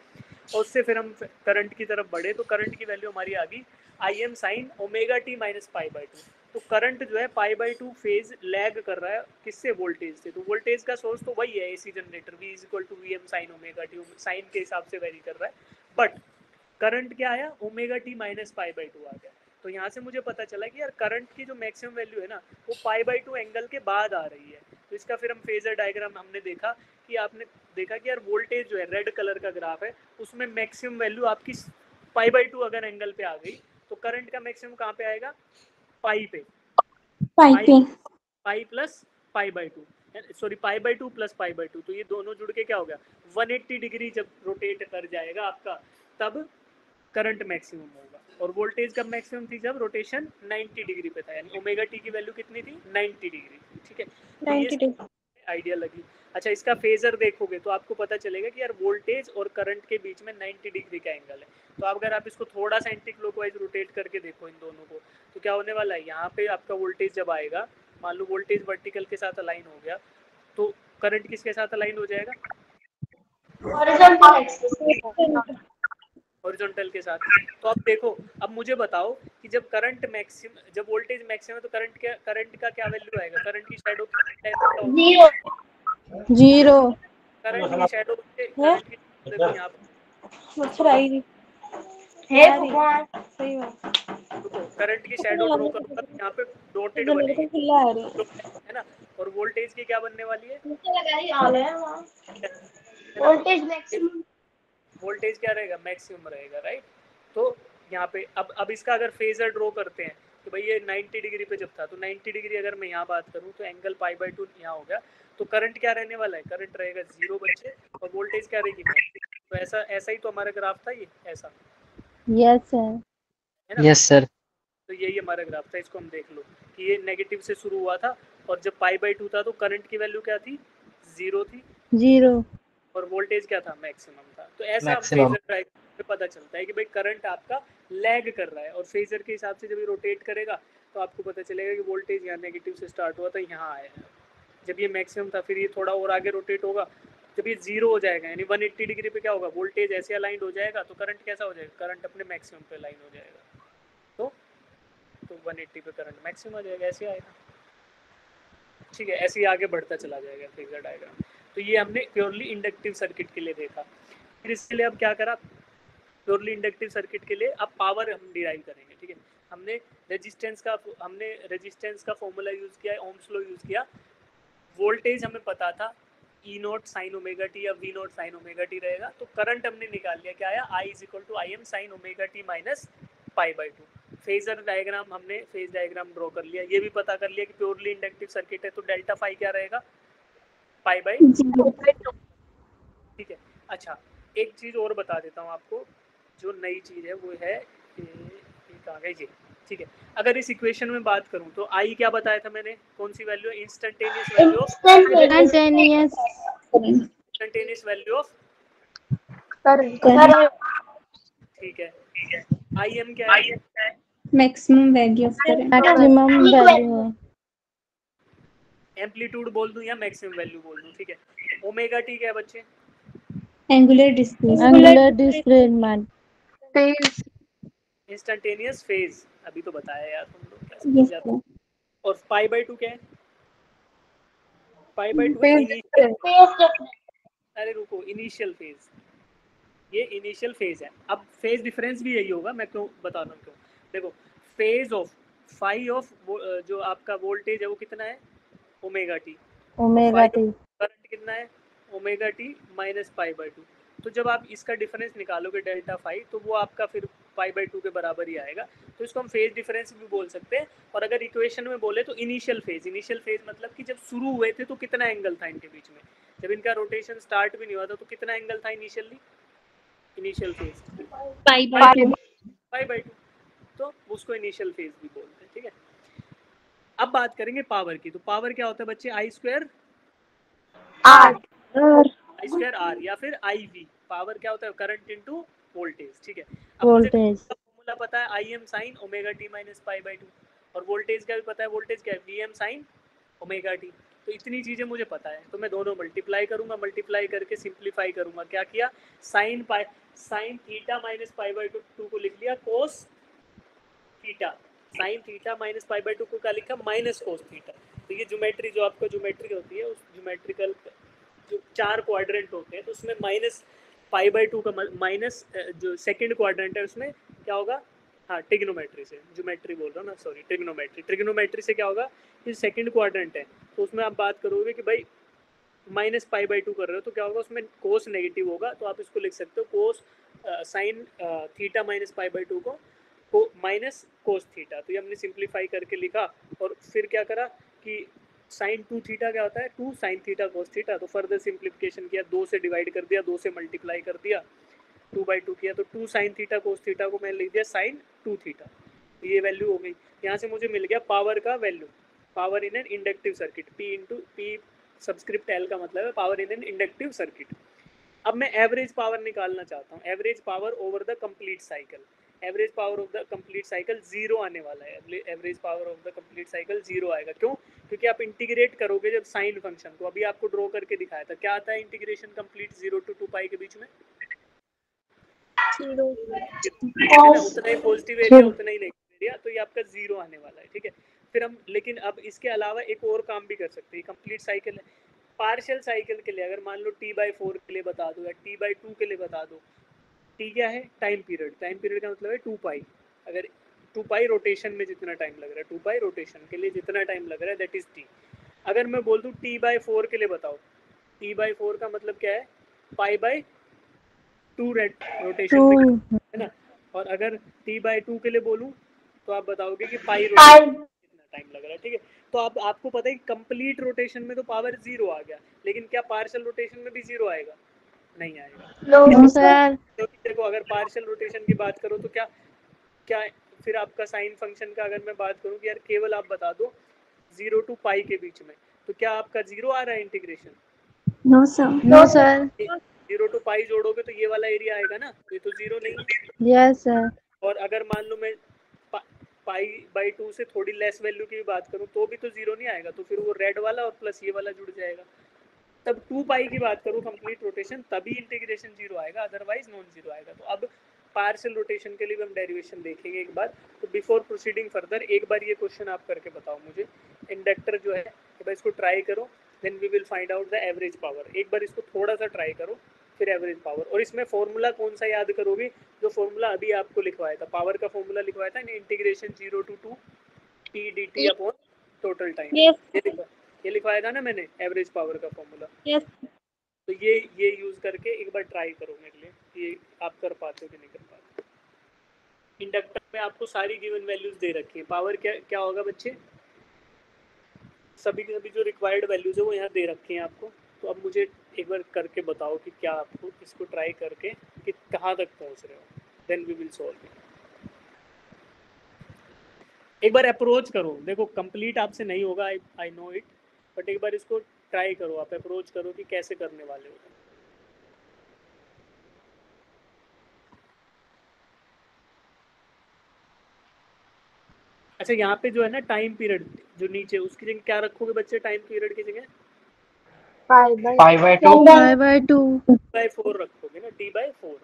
और उससे फिर हम करंट की तरफ बढ़े, तो करंट की वैल्यू हमारी आ गई Im sin ω_t - π/2। तो करंट जो है π/2 फेज लैग कर रहा है किससे, वोल्टेज से। तो वोल्टेज का सोर्स तो वही है AC generator, V = Vm sin ω_t, sine के हिसाब से वेरी कर रहा है, बट करंट क्या आया, ω_t - π/2 आ गया। तो यहाँ से मुझे पता चला कि यार करंट की जो मैक्सिमम वैल्यू है ना वो π/2 एंगल के बाद आ रही है। तो इसका फिर हम फेजर डायग्राम हमने देखा कि आपने देखा कि यार वोल्टेज जो है रेड कलर का ग्राफ है, उसमें मैक्सिमम वैल्यू आपकी π/2 अगर एंगल पे आ गई तो करंट का मैक्सिमम कहाँ पे आएगा, पाई पे, पाई प्लस π/2, सॉरी π/2 प्लस π/2। तो ये दोनों जुड़ के क्या हो गया, 180 डिग्री जब रोटेट कर जाएगा आपका, तब करंट मैक्सिमम होगा। और वोल्टेज कब मैक्सिमम थी, जब रोटेशन 90 डिग्री पे था, यानी ω_t की वैल्यू कितनी थी, 90 डिग्री, ठीक है। तो ये आइडिया लगी। अच्छा इसका फेजर देखोगे तो आपको पता चलेगा कि यार वोल्टेज और करंट के बीच में 90 डिग्री का एंगल है। तो अगर आप इसको थोड़ा सा एंटी क्लॉकवाइज रोटेट करके देखो इन दोनों को, तो क्या होने वाला है, यहाँ पे आपका वोल्टेज जब आएगा, मान लो वोल्टेज वर्टिकल के साथ अलाइन हो गया, तो करंट किसके साथ अलाइन हो जाएगा, हॉरिजॉन्टल एक्सिस। हॉरिजॉन्टल के साथ। तो अब देखो, अब मुझे बताओ कि जब करंट मैक्सिमम, जब वोल्टेज मैक्सिमम है तो करंट का क्या वैल्यू आएगा, करंट की शैडो जीरो। जीरो करंट की शैडो करंट की देखो यहाँ मच्छर हे भगवान। सही बात देखो करंट की शैडो ड्रॉ करूंगा तो यहाँ पे डॉटेड बनेगी, है ना। और वोल्टेज की क्या बनने वाली है, वोल्टेज मैक्सिमम। वोल्टेज क्या रहेगा, मैक्सिमम रहेगा, राइट। तो यहाँ पे अब इसका अगर फेजर ड्रॉ करते हैं तो भाई ये 90 डिग्री पे जब था, तो 90 डिग्री अगर मैं यहाँ बात करूँ तो एंगल π/2 यहाँ हो गया। तो करंट क्या रहने वाला है, करंट रहेगा 0 बच्चे, और वोल्टेज क्या रहेगी मैक्सिमम। तो ऐसा ही तो हमारा ग्राफ था, ये ऐसा, यस सर है ना। Yes sir. तो यही हमारा ग्राफ था, इसको हम देख लो कि ये नेगेटिव से शुरू हुआ था, और जब π/2 था तो करंट की वैल्यू क्या थी, 0 थी, जीरो और वोल्टेज क्या था, मैक्सिमम था। तो ऐसा हम मैक्सिमम। फेजर डायग्राम पे पता चलता है कि भाई करंट आपका लैग कर रहा है, और फेजर के हिसाब से जब ये रोटेट करेगा तो आपको पता चलेगा कि वोल्टेज यहाँ नेगेटिव से स्टार्ट हुआ था, यहाँ आया है। जब ये मैक्सिमम था फिर ये थोड़ा और आगे रोटेट होगा, जब ये 0 हो जाएगा यानी 180 डिग्री पे क्या होगा, वोल्टेज ऐसे अलाइंड हो जाएगा, तो करंट कैसा हो जाएगा, करंट अपने मैक्सिमम पे अलाइन हो जाएगा। तो 180 पे करंट मैक्सिमम आ जाएगा, ऐसे आएगा, ठीक है। ऐसे ही आगे बढ़ता चला जाएगा फेजर डायग्राम। तो ये हमने प्योरली इंडक्टिव सर्किट के लिए देखा। फिर इसके लिए अब क्या करा, प्योरली इंडक्टिव सर्किट के लिए अब पावर हम डिराइव करेंगे, ठीक है। हमने रेजिस्टेंस का फॉर्मूला यूज़ किया, ओम्स लॉ यूज़ किया। वोल्टेज हमें पता था E0 sin ω_t या V0 sin ω_t रहेगा। तो करंट हमने निकाल लिया, क्या आया, I = Im sin ω_t - π/2। Phasor diagram हमने फेज डायग्राम ड्रॉ कर लिया, ये भी पता कर लिया कि प्योरली इंडक्टिव सर्किट है तो डेल्टा फाई क्या रहेगा, π/2, ठीक है। अच्छा एक चीज़ और बता देता हूँ आपको, जो नई चीज़ है वो है कहाँ गए ये, ठीक है। अगर इस इक्वेशन में बात करूं तो आई क्या बताया था मैंने, कौन सी value, instantaneous value of value of, ठीक है। आई एम क्या है, maximum value of current. Maximum value है। एम्पलीट्यूड बोल दूं या मैक्सिमम वैल्यू बोल दूं, ठीक है। ओमेगा टी क्या है बच्चे, angular displacement. Angular displacement. Instantaneous phase, अभी तो बताया यार तुम लोग, क्या समझ जाते हो। और पाई बाय 2 क्या है, पाई बाय 2 है इनिशियल, अरे रुको, इनिशियल फेज, ये इनिशियल फेज है। अब फेज डिफरेंस भी यही होगा, मैं क्यों बता रहा हूँ क्यों, देखो फेज ऑफ फाई ऑफ जो आपका वोल्टेज है वो कितना है, omega T, omega T. Current कितना है, omega t minus pi by 2। तो जब आप इसका डिफरेंस निकालोगे डेल्टा फाई, तो वो आपका फिर पाई बाय 2 के बराबर ही आएगा। तो इसको हम फेज डिफरेंस भी बोल सकते हैं। और अगर इक्वेशन में बोले तो इनिशियल फेज मतलब कि जब शुरू हुए थे तो कितना एंगल था इनके बीच में, जब इनका रोटेशन स्टार्ट भी नहीं हुआ था तो कितना एंगल था इनिशियल फेज, पाई बाय 2, तो उसको इनिशियल फेज भी बोलते हैं, ठीक है। अब बात करेंगे पावर की, तो पावर क्या होता है बच्चे, आई स्क्वायर आर या फिर आई वी। पावर क्या होता है, करंट इनटू वोल्टेज, ठीक है। अब मुझे फॉर्मूला पता है, I M sine omega t minus pi by 2, और वोल्टेज का भी पता है, वोल्टेज क्या है, V M sine omega T. तो इतनी चीजें मुझे पता है, तो मैं दोनों मल्टीप्लाई करूंगा, मल्टीप्लाई करके सिंप्लीफाई करूंगा, क्या किया, sine theta minus pi by 2 को लिख लिया cos theta, sine theta minus pi by 2 को क्या लिखा, माइनस कोस थीटा। तो ये ज्योमेट्री जो आपका ज्योमेट्री होती है, उस ज्योमेट्रिकल जो 4 क्वाड्रेंट होते हैं, तो उसमें माइनस पाई बाय 2 का माइनस जो सेकंड क्वाड्रेंट है उसमें क्या होगा, हाँ ट्रिग्नोमेट्री से, ज्योमेट्री बोल रहा हूँ ना, सॉरी ट्रिग्नोमेट्री से क्या होगा, ये सेकंड क्वाड्रेंट है, तो उसमें आप बात करोगे कि भाई माइनस पाई बाय 2 कर रहे हो तो क्या होगा, उसमें कोस नेगेटिव होगा, तो आप इसको लिख सकते हो कोस sine theta minus pi by 2 को माइनस कोस थीटा। तो ये हमने सिंप्लीफाई करके लिखा, और फिर क्या करा कि साइन 2 थीटा क्या होता है, 2 साइन थीटा कोस थीटा, तो फर्दर सिंप्लीफिकेशन किया, 2 से डिवाइड कर दिया, 2 से मल्टीप्लाई कर दिया, 2/2 किया, तो 2 साइन थीटा कोस थीटा को मैंने लिख दिया साइन 2 थीटा, तो ये वैल्यू हो गई। यहाँ से मुझे मिल गया पावर का value, power in N inductive circuit, P subscript L का मतलब है power in N inductive circuit. अब मैं एवरेज पावर निकालना चाहता हूँ, average power over the complete cycle, average power of the complete cycle 0 आने वाला है, average power of the complete cycle 0 आएगा, क्यों, क्योंकि आप इंटीग्रेट करोगे जब साइन फंक्शन को, अभी आपको ड्रॉ करके दिखाया था, क्या आता है इंटीग्रेशन कंप्लीट 0 to 2 पाई के बीच में, उतना ही पॉजिटिव एरिया उतना ही नेगेटिव एरिया, तो ये आपका 0 आने वाला है, ठीक है। फिर हम लेकिन अब इसके अलावा एक और काम भी कर सकते हैं, कंप्लीट साइकिल है, पार्शियल साइकिल के लिए अगर मान लो t/4 के लिए बता दो या t/2 के लिए बता दो, टी क्या है, टाइम पीरियड का मतलब है 2 पाई, अगर 2 पाई रोटेशन में जितना टाइम लग रहा है, 2 पाई रोटेशन के लिए जितना टाइम लग रहा है दैट इज टी। अगर मैं बोल दूं t/4 के लिए बताओ, t/4 का मतलब क्या है, π/2 रोटेशन में, है ना। और अगर t/2 के लिए बोलूं तो आप बताओगे कि पाई रोटेशन कितना टाइम लग रहा है, ठीक है। तो अब आपको पता है कि कंप्लीट रोटेशन में तो पावर 0 आ गया, लेकिन क्या पार्शियल रोटेशन में भी 0 आएगा, नहीं आएगा। No sir. क्योंकि देखो अगर पार्शियल रोटेशन की बात करो तो क्या क्या फिर आपका साइन फंक्शन का अगर मैं बात करूं कि यार केवल आप बता दो 0 to पाई के बीच में, तो क्या आपका 0 आ रहा है इंटीग्रेशन, नो सर। 0 to पाई जोड़ोगे तो ये वाला एरिया आएगा ना, तो ये तो 0 नहीं है। Yes sir. और अगर मान लो मैं पाई बाई 2 से थोड़ी लेस वैल्यू की भी बात करूं तो भी तो 0 नहीं आएगा, तो फिर वो रेड वाला और प्लस ये वाला जुड़ जाएगा। तब 2 पाई की बात करूं कंप्लीट रोटेशन, तभी इंटीग्रेशन 0 आएगा, अदरवाइज नॉन 0 आएगा। तो अब पार्शियल रोटेशन के लिए भी हम डेरिवेशन देखेंगे एक बार। तो बिफोर प्रोसीडिंग फर्दर एक बार ये क्वेश्चन आप करके बताओ मुझे, इंडक्टर जो है एक बार इसको ट्राई करो, then we will find out the average power. एक बार इसको थोड़ा सा ट्राई करो, फिर एवरेज पावर। और इसमें फॉर्मूला कौन सा याद करोगे, जो फॉर्मूला अभी आपको लिखवाया था, पावर का फॉर्मूला लिखवाया था integration 0 to 2 t dt upon total time, ये लिखवाया था ना मैंने एवरेज पावर का फॉर्मूला। यस। तो ये यूज करके एक बार ट्राई करो मेरे लिए, ये आप कर पाते हो कि नहीं कर पाते। इंडक्टर में आपको सारी गिवन वैल्यूज दे रखी है, पावर क्या क्या होगा बच्चे, सभी जो रिक्वायर्ड वैल्यूज है वो यहाँ दे रखे हैं आपको। तो अब मुझे एक बार करके बताओ कि क्या आपको इसको ट्राई करके कि कहाँ तक पहुँच रहे हो, देन वी विल सॉल्व। एक बार अप्रोच करो, देखो कंप्लीट आपसे नहीं होगा, आई नो इट, बट एक बार इसको ट्राई करो, आप अप्रोच करो कि कैसे करने वाले हो। अच्छा यहाँ पे जो है ना टाइम पीरियड जो नीचे, उसकी जगह क्या रखोगे बच्चे? टाइम पीरियड की जगह 5/2 T/4 रखोगे ना, T/4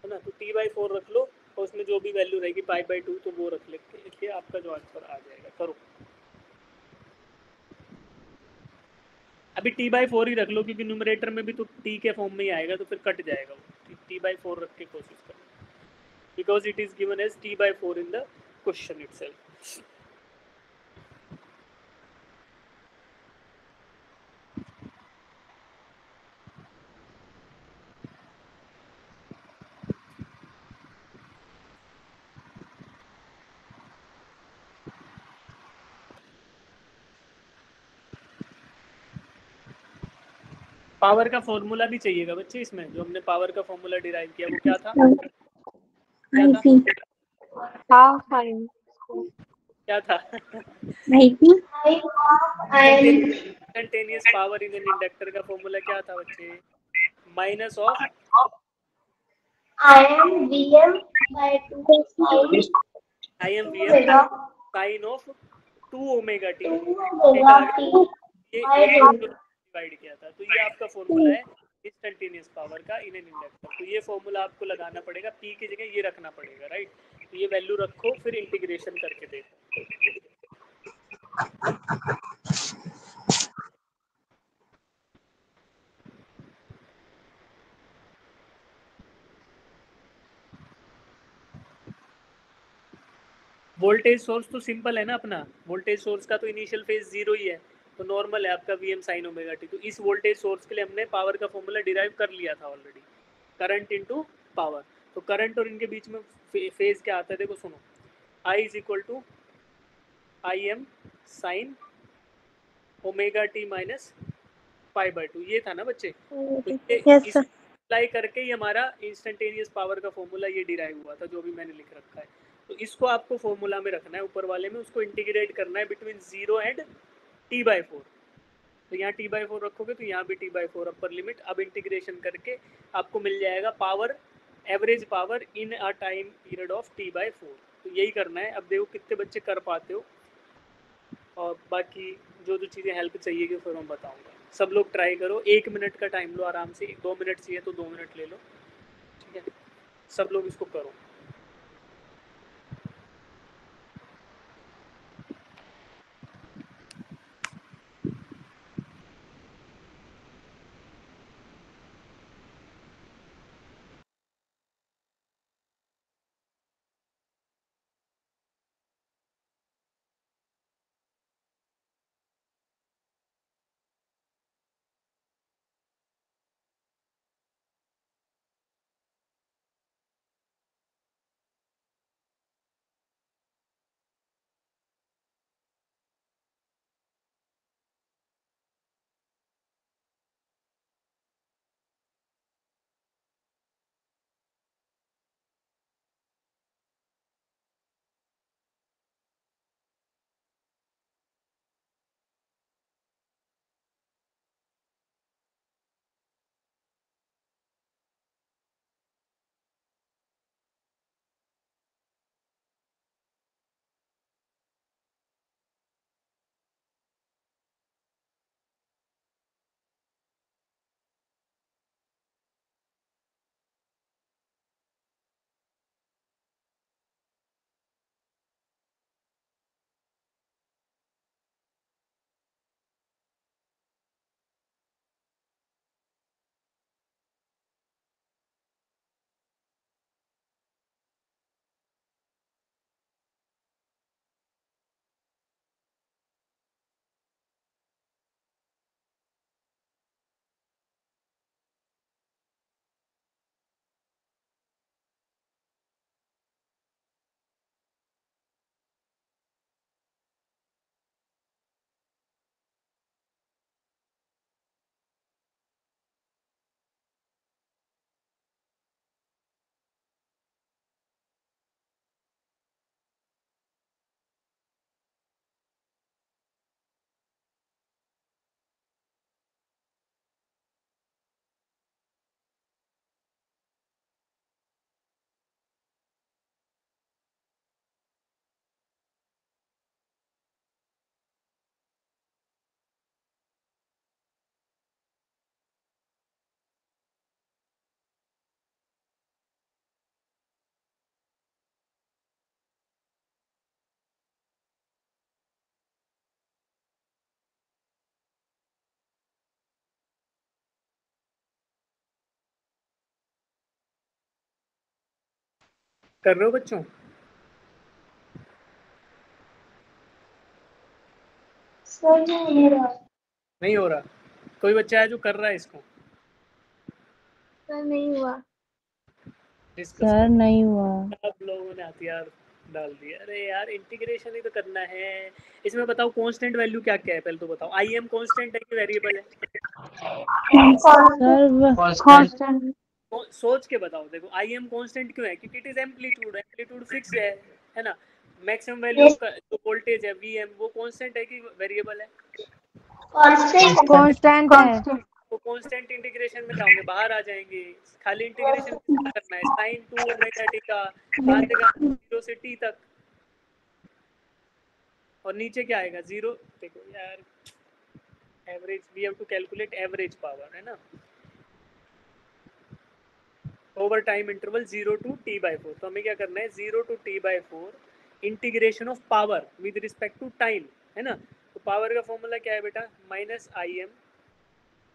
है ना, तो T/4 रख लो और उसमें जो भी वैल्यू रहेगी 5/2 तो वो रख लेते, इसलिए आपका जो आंसर आ जाएगा। करो अभी T/4 ही रख लो, क्योंकि न्यूमरेटर में भी तो T के फॉर्म में ही आएगा, तो फिर कट जाएगा वो। T/4 रख के कोशिश करो, because it is given as T/4 in the question itself. Power का फॉर्मूला भी चाहिएगा बच्चे इसमें, जो हमने पावर का फॉर्मूला डिराइव किया वो क्या था? क्या था? क्या था? Instantaneous power in an inductor का फॉर्मूला क्या था बच्चे? Minus of IM/VM sine of 2 omega T. ये डिवाइड किया था, तो ये आपका फॉर्मूला है इंस्टेंटेनियस पावर का इन एन इंडक्टर। तो ये फॉर्मूला आपको लगाना पड़ेगा, पी की जगह ये रखना पड़ेगा, राइट? तो ये वैल्यू रखो, फिर इंटीग्रेशन करके देखो। वोल्टेज सोर्स तो सिंपल है ना अपना, वोल्टेज सोर्स का तो इनिशियल फेज 0 ही है, तो नॉर्मल है आपका VM साइन ओमेगा टी। तो इस वोल्टेज सोर्स के लिए हमने पावर का फॉर्मूला डिराइव कर लिया था ऑलरेडी, करंट इनटू पावर। तो करंट और इनके बीच में फेज क्या आता है देखो, सुनो, I is equal to IM sine omega t minus π/2, ये था ना बच्चे? तो ये यस सर। अप्लाई करके ही हमारा इंस्टेंटेनियस पावर का फॉर्मूला ये डिराइव हुआ था, जो भी मैंने लिख रखा है। तो इसको आपको फॉर्मूला में रखना है, ऊपर वाले में उसको इंटीग्रेट करना है बिटवीन 0 एंड T/4। तो यहाँ T/4 रखोगे तो यहाँ भी T/4 अपर लिमिट। अब इंटीग्रेशन करके आपको मिल जाएगा power, average power in a time period of T/4। तो यही करना है। अब देखो कितने बच्चे कर पाते हो, और बाकी जो जो चीज़ें हेल्प चाहिए फिर मैं बताऊँगा। सब लोग ट्राई करो, 1 मिनट का टाइम लो आराम से, 2 मिनट चाहिए तो 2 मिनट ले लो, ठीक है? सब लोग इसको करो। कर रहे हो बच्चों? सर नहीं हो रहा? कोई बच्चा है जो कर रहा है इसको? नहीं हुआ। डिस्कस सर कर। नहीं हुआ। सब लोगों ने हथियार डाल दिया। अरे यार इंटीग्रेशन ही तो करना है। इसमें बताओ कांस्टेंट वैल्यू क्या क्या है, पहले तो बताओ। आई एम कांस्टेंट है कि वेरिएबल है? Sir constant. सोच के बताओ। देखो आई एम कांस्टेंट क्यों है? क्योंकि it is amplitude. Amplitude fix है ना। मैक्सिमम वैल्यू ऑफ जो वोल्टेज है वी एम, वो कांस्टेंट है कि वेरिएबल है? कांस्टेंट है। तो कांस्टेंट इंटीग्रेशन में क्या होंगे? बाहर आ जाएंगे। खाली इंटीग्रेशन कितना करना है? sin 2 ओमेगा टी का कहाँ तक? 0 से t तक। और नीचे क्या आएगा? 0। देखो यार, average, we have to calculate average power, है ना, over time interval 0 to t/4। तो हमें क्या करना है? 0 to t/4 integration of power with respect to time, है ना। तो पावर का फॉर्मूला क्या है बेटा? Minus I M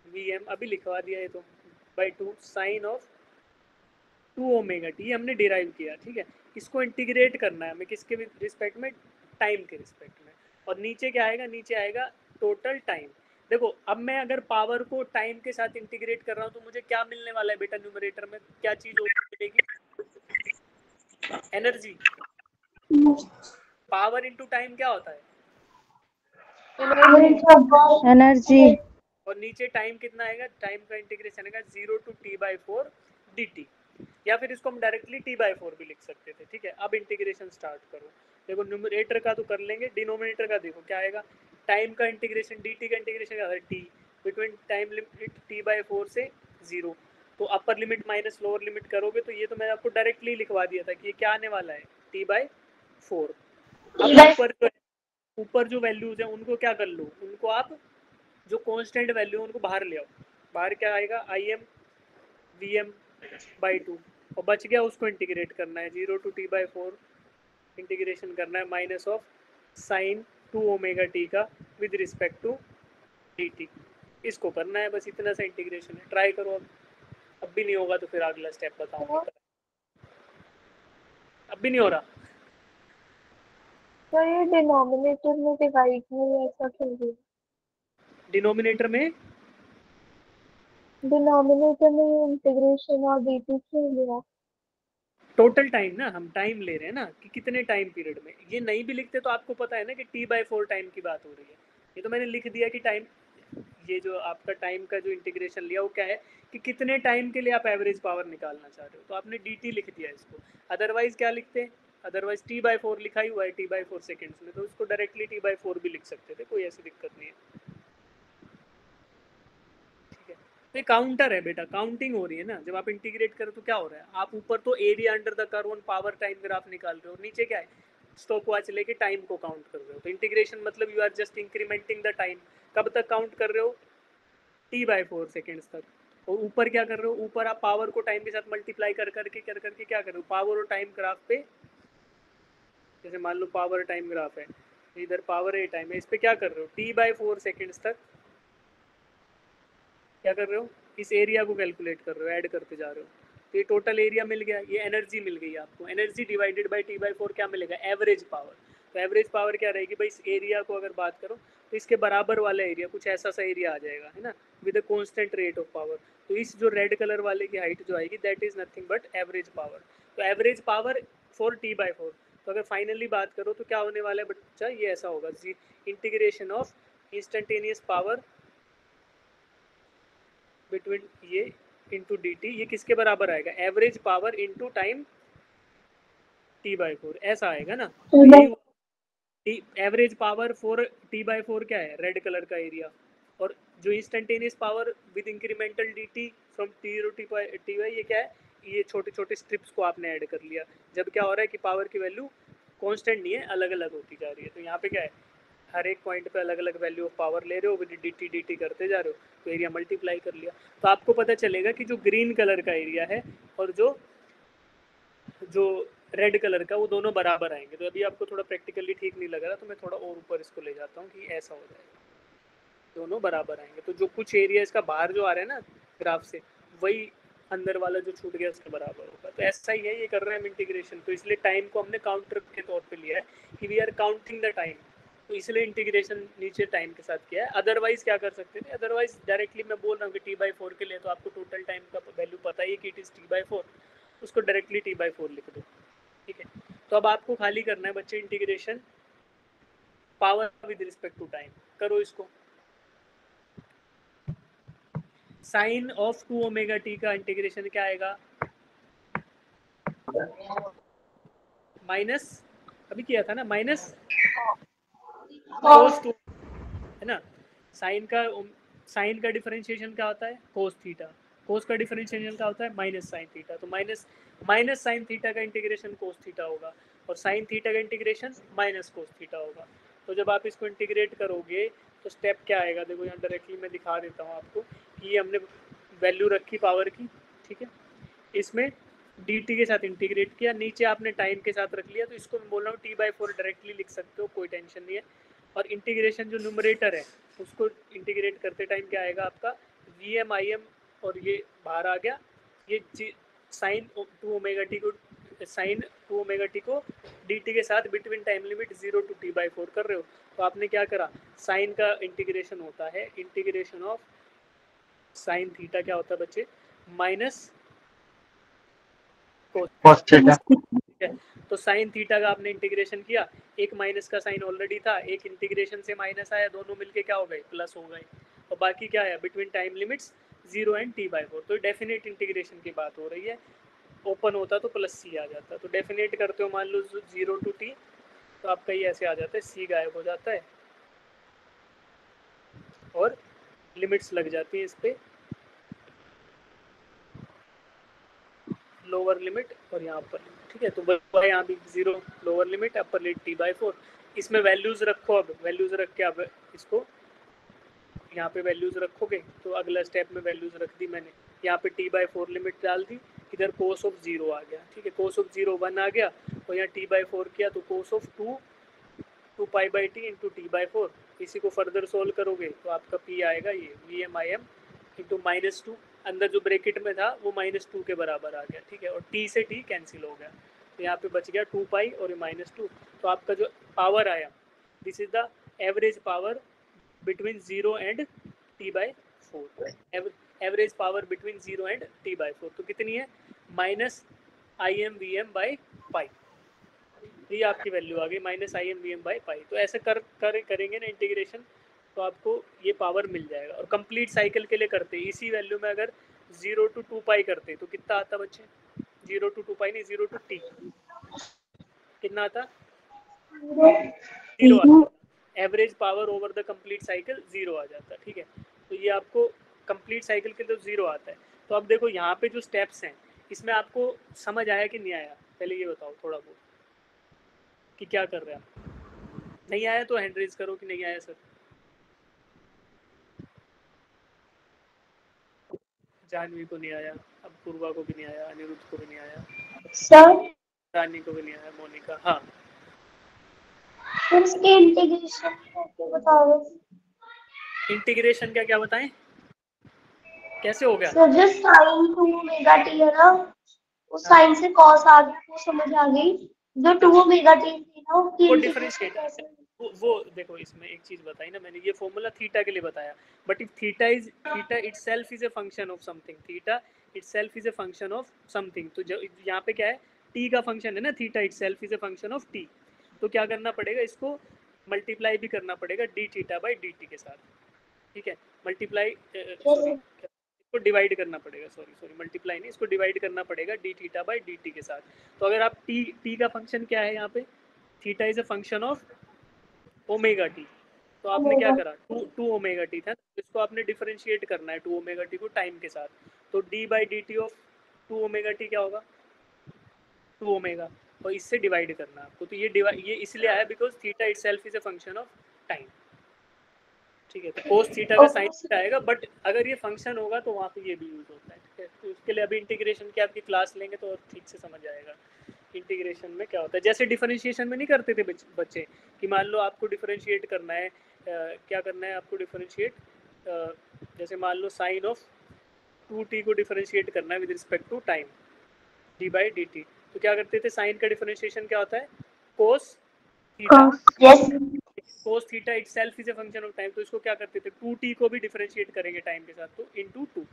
V M, अभी लिखवा दिया है तो, by 2 sine of 2 omega T हमने डिराइव किया, ठीक है। इसको इंटीग्रेट करना है हमें किसके रिस्पेक्ट में? टाइम के रिस्पेक्ट में। और नीचे क्या आएगा? नीचे आएगा टोटल टाइम। देखो अब मैं अगर पावर को टाइम के साथ इंटीग्रेट कर रहा हूँ तो मुझे क्या मिलने वाला है बेटा? न्यूमरेटर में क्या चीज मिलेगी? एनर्जी। पावर इनटू टाइम क्या होता है? एनर्जी। और नीचे टाइम कितना आएगा? टाइम का इंटीग्रेशन आएगा 0 to t/4 dt। या फिर इसको हम डायरेक्टली t/4 भी लिख सकते थे, ठीक है। अब इंटीग्रेशन स्टार्ट करो। देखो न्यूमरेटर का तो कर लेंगे, डिनोमिनेटर का देखो क्या आएगा? टाइम का इंटीग्रेशन dt का इंटीग्रेशन क्या है? t between time limit t/4 से 0। तो upper limit minus lower limit करोगे तो ये तो मैंने आपको डायरेक्टली लिखवा दिया था कि ये क्या आने वाला है? t/4। अब ऊपर जो वैल्यूज है उनको क्या कर लो? उनको आप जो कांस्टेंट वैल्यू उनको बाहर ले आओ। बाहर क्या आएगा? I M V M by 2। और बच गया उसको इंटीग्रेट करना है 0 to t/4 इंटीग्रेशन करना है minus of sine 2 omega T का with respect to d t. इसको करना है बस, इतना सा इंटीग्रेशन है। ट्राई करो। अब भी नहीं होगा तो फिर अगला स्टेप बताऊंगा। अब भी नहीं हो रहा? तो ये डिनोमिनेटर में डिवाइड में ऐसा क्यों है? डिनोमिनेटर में डिनोमिनेटर में इंटीग्रेशन और dt क्यों लिया? टोटल टाइम ना, हम टाइम ले रहे हैं ना कि कितने टाइम पीरियड में। ये नहीं भी लिखते तो आपको पता है ना कि t/4 टाइम की बात हो रही है। ये तो मैंने लिख दिया कि टाइम, ये जो आपका टाइम का जो इंटीग्रेशन लिया वो क्या है कि कितने टाइम के लिए आप एवरेज पावर निकालना चाह रहे हो। तो आपने dt लिख दिया इसको। अदरवाइज क्या लिखते हैं? अदरवाइज t/4 लिखा ही हुआ है t/4 सेकेंड्स में, तो उसको डायरेक्टली t/4 भी लिख सकते थे, कोई ऐसी दिक्कत नहीं है। तो काउंटर है बेटा, काउंटिंग हो रही है ना। जब आप इंटीग्रेट करो तो क्या हो रहा है? आप ऊपर तो area under the curve on power time graph निकाल रहे हो, नीचे क्या है? स्टॉप वॉच लेके टाइम को काउंट कर रहे हो। तो इंटीग्रेशन मतलब you are just incrementing the time. कब तक काउंट कर रहे हो? t/4 सेकेंड्स तक। और ऊपर क्या कर रहे हो? ऊपर आप पावर को टाइम के साथ मल्टीप्लाई कर करके क्या कर रहे हो? पावर और टाइम ग्राफ पे, जैसे मान लो पावर टाइम ग्राफ है, इधर पावर है टाइम है, इस पे क्या कर रहे हो? t/4 सेकेंड्स तक क्या कर रहे हो? इस एरिया को कैलकुलेट कर रहे हो, ऐड करते जा रहे हो। तो ये टोटल एरिया मिल गया, ये एनर्जी मिल गई आपको। एनर्जी डिवाइडेड बाय t/4 क्या मिलेगा? Average power. तो एवरेज पावर क्या रहेगी भाई? इस एरिया को अगर बात करो तो इसके बराबर वाला एरिया, कुछ ऐसा सा एरिया आ जाएगा, है ना, with a constant rate of power. तो इस जो रेड कलर वाले की हाइट जो आएगी that is nothing but average power. तो एवरेज पावर फॉर t/4। तो अगर फाइनली बात करो तो क्या होने वाला है बच्चा? ये ऐसा होगा, integration of instantaneous power between ये इंटू डी टी। ये किसके बराबर आएगा? Average power into time t/4, ऐसा आएगा ना। एवरेज पावर फॉर t/4 क्या है? रेड कलर का एरिया। और जो instantaneous power with incremental D T from t to ty, ये क्या है? ये छोटे छोटे स्ट्रिप्स को आपने ऐड कर लिया। जब क्या हो रहा है कि पावर की वैल्यू कांस्टेंट नहीं है, अलग अलग होती जा रही है। तो यहाँ पे क्या है? हर एक पॉइंट पे अलग अलग वैल्यू ऑफ पावर ले रहे हो, विद डी टी करते जा रहे हो, तो एरिया मल्टीप्लाई कर लिया। तो आपको पता चलेगा कि जो ग्रीन कलर का एरिया है और जो जो रेड कलर का, वो दोनों बराबर आएंगे। तो अभी आपको थोड़ा प्रैक्टिकली ठीक नहीं लग रहा, तो मैं थोड़ा और ऊपर इसको ले जाता हूँ कि ऐसा हो जाएगा, दोनों बराबर आएंगे। तो जो कुछ एरिया इसका बाहर जो आ रहा है ना ग्राफ से, वही अंदर वाला जो छूट गया उसके बराबर होगा। तो ऐसा ही है, ये कर रहे हैं हम इंटीग्रेशन, तो इसलिए टाइम को हमने काउंटर के तौर पे लिया है कि we are counting the time, तो इसलिए इंटीग्रेशन नीचे टाइम के साथ किया है। अदरवाइज क्या कर सकते थे, अदरवाइज डायरेक्टली मैं बोल रहा हूँ कि t/4 के लिए तो आपको टोटल टाइम का वैल्यू पता ही है कि इट इज t/4, उसको डायरेक्टली t/4 लिख दो, ठीक है। तो अब आपको खाली करना है बच्चे integration power with respect to time, करो इसको। साइन ऑफ 2 ओमेगा टी का इंटीग्रेशन क्या आएगा, माइनस, अभी किया था ना, माइनस कोस 2, है ना। साइन का डिफरेंशिएशन क्या होता है, कोस थीटा, कोस का डिफरेंशिएशन क्या होता है, माइनस साइन थीटा, तो माइनस साइन थीटा का इंटीग्रेशन कोस थीटा होगा, और साइन थीटा का इंटीग्रेशन माइनस कोस थीटा होगा। तो जब आप इसको इंटीग्रेट करोगे तो स्टेप क्या आएगा, देखो यहाँ डायरेक्टली मैं दिखा देता हूँ आपको कि ये हमने वैल्यू रखी पावर की, ठीक है, इसमें dt के साथ इंटीग्रेट किया, नीचे आपने टाइम के साथ रख लिया, तो इसको मैं बोल रहा हूँ t/4 डायरेक्टली लिख सकते हो, कोई टेंशन नहीं है। और इंटीग्रेशन जो न्यूमरेटर है उसको इंटीग्रेट करते टाइम क्या आएगा आपका, vm/im, और ये बाहर आ गया, ये साइन 2 ओमेगा टी को dt के साथ between time limit 0 to t/4 कर रहे हो, तो आपने क्या करा, साइन का इंटीग्रेशन होता है, इंटीग्रेशन ऑफ साइन थीटा क्या होता है बच्चे, माइनस कोस थीटा, ठीक है। तो साइन थीटा का आपने इंटीग्रेशन किया, एक माइनस का साइन ऑलरेडी था, एक इंटीग्रेशन से माइनस आया, दोनों मिलके क्या हो गए, प्लस हो गए, और बाकी क्या है, between time limits 0 and t/4, तो डेफिनेट इंटीग्रेशन की बात हो रही है। ओपन होता तो प्लस सी आ जाता, तो डेफिनेट करते हो मान लो 0 to t, तो आपका ये ऐसे आ जाता है, सी गायब हो जाता है और लिमिट्स लग जाती है इस पे, लोअर लिमिट और यहाँ पर, ठीक है। तो यहाँ भी 0 lower limit, upper limit t/4, इसमें वैल्यूज रखो, अब वैल्यूज रख के अब इसको यहाँ पे वैल्यूज रखोगे, तो अगला स्टेप में वैल्यूज रख दी मैंने, यहाँ पे t/4 लिमिट डाल दी, इधर कोस ऑफ 0 आ गया, ठीक है, कोस ऑफ 0 1 आ गया, और यहाँ t/4 किया, तो cos of 2π/t into t/4, इसी को फर्दर सोल्व करोगे तो आपका p आएगा ये vm/im इंटू -2, अंदर जो ब्रैकेट में था वो -2 के बराबर आ गया, ठीक है, और t से t कैंसिल हो गया, तो यहाँ पे बच गया 2π और -2, तो आपका जो पावर आया, this is the average power between 0 and t/4, average power between 0 and t/4, तो कितनी है, -IMVM/π, ये आपकी वैल्यू आ गई, -IMVM/π। तो ऐसे करेंगे ना इंटीग्रेशन, तो आपको ये पावर मिल जाएगा। और कंप्लीट साइकिल के लिए करते इसी वैल्यू में अगर 0 to 2π करते तो कितना आता बच्चे, 0 to 2π नहीं, 0 to t कितना आता, 0 आता, average power over the complete cycle 0 आ जाता, ठीक है। तो ये आपको कंप्लीट साइकिल के लिए 0 आता है। तो अब देखो यहाँ पे जो स्टेप्स हैं इसमें आपको समझ आया कि नहीं आया, पहले ये बताओ थोड़ा बहुत कि क्या कर रहे हैं आप, नहीं आया तो हैंड रेज करो कि नहीं आया सर। जानवी को नहीं आया, अब पूर्वा को भी नहीं आया, अनिरुद्ध को भी नहीं आया सर, रानी को भी नहीं आया, मोनिका, हाँ इसके इंटीग्रेशन करके बताओ। इंटीग्रेशन क्या क्या बताएं, कैसे हो गया, सर जो साइन 2 ओमेगा टी है ना, उस साइन से कॉस आ गया, वो समझ आ गई, जो 2 ओमेगा टी थी ना उसकी वो इंटीग्रेशन डिफरेंशिएट, कैसे, वो देखो इसमें एक चीज बताई ना मैंने, ये फॉर्मूला थीटा के लिए बताया, but if theta itself is a function of something, theta itself is a function of something, तो यहाँ पे क्या है, टी का फंक्शन है ना, theta itself is a function of T, तो क्या करना पड़ेगा, इसको मल्टीप्लाई भी करना पड़ेगा D theta by D T के साथ, ठीक है, मल्टीप्लाई सॉरी इसको डिवाइड करना पड़ेगा, सॉरी मल्टीप्लाई नहीं, इसको डिवाइड करना पड़ेगा D theta by D T के साथ। तो अगर आप टी का फंक्शन क्या है यहाँ पे, theta is a function of omega T, तो आपने क्या करा, 2 ओमेगा टी था, इसको आपने डिफरेंशिएट करना है 2 ओमेगा टी को टाइम के साथ, तो D by D T of 2 omega T क्या होगा, 2 ओमेगा, और इससे डिवाइड करना आपको, तो ये इसलिए आया because theta itself is a function of time, ठीक है। तो कोस थीटा का साइन थीटा आएगा, बट अगर ये फंक्शन होगा तो वहाँ पे ये भी यूज होता है, ठीक है। तो उसके लिए अभी इंटीग्रेशन की आपकी क्लास लेंगे तो और ठीक से समझ आएगा इंटीग्रेशन में क्या होता है। जैसे डिफरेंशिएशन में नहीं करते थे बच्चे कि मान लो आपको डिफरेंशिएट करना है, क्या करना है आपको डिफरेंशिएट, जैसे मान लो साइन ऑफ 2t को डिफरेंशिएट करना है with respect to time, d/dt। तो क्या करते थे, साइन का डिफरेंशिएशन क्या होता है, cos theta. Yes cos theta itself is a function of time, तो इसको क्या करते थे, 2t को भी डिफरेंशिएट करेंगे टाइम के साथ, तो इनटू 2।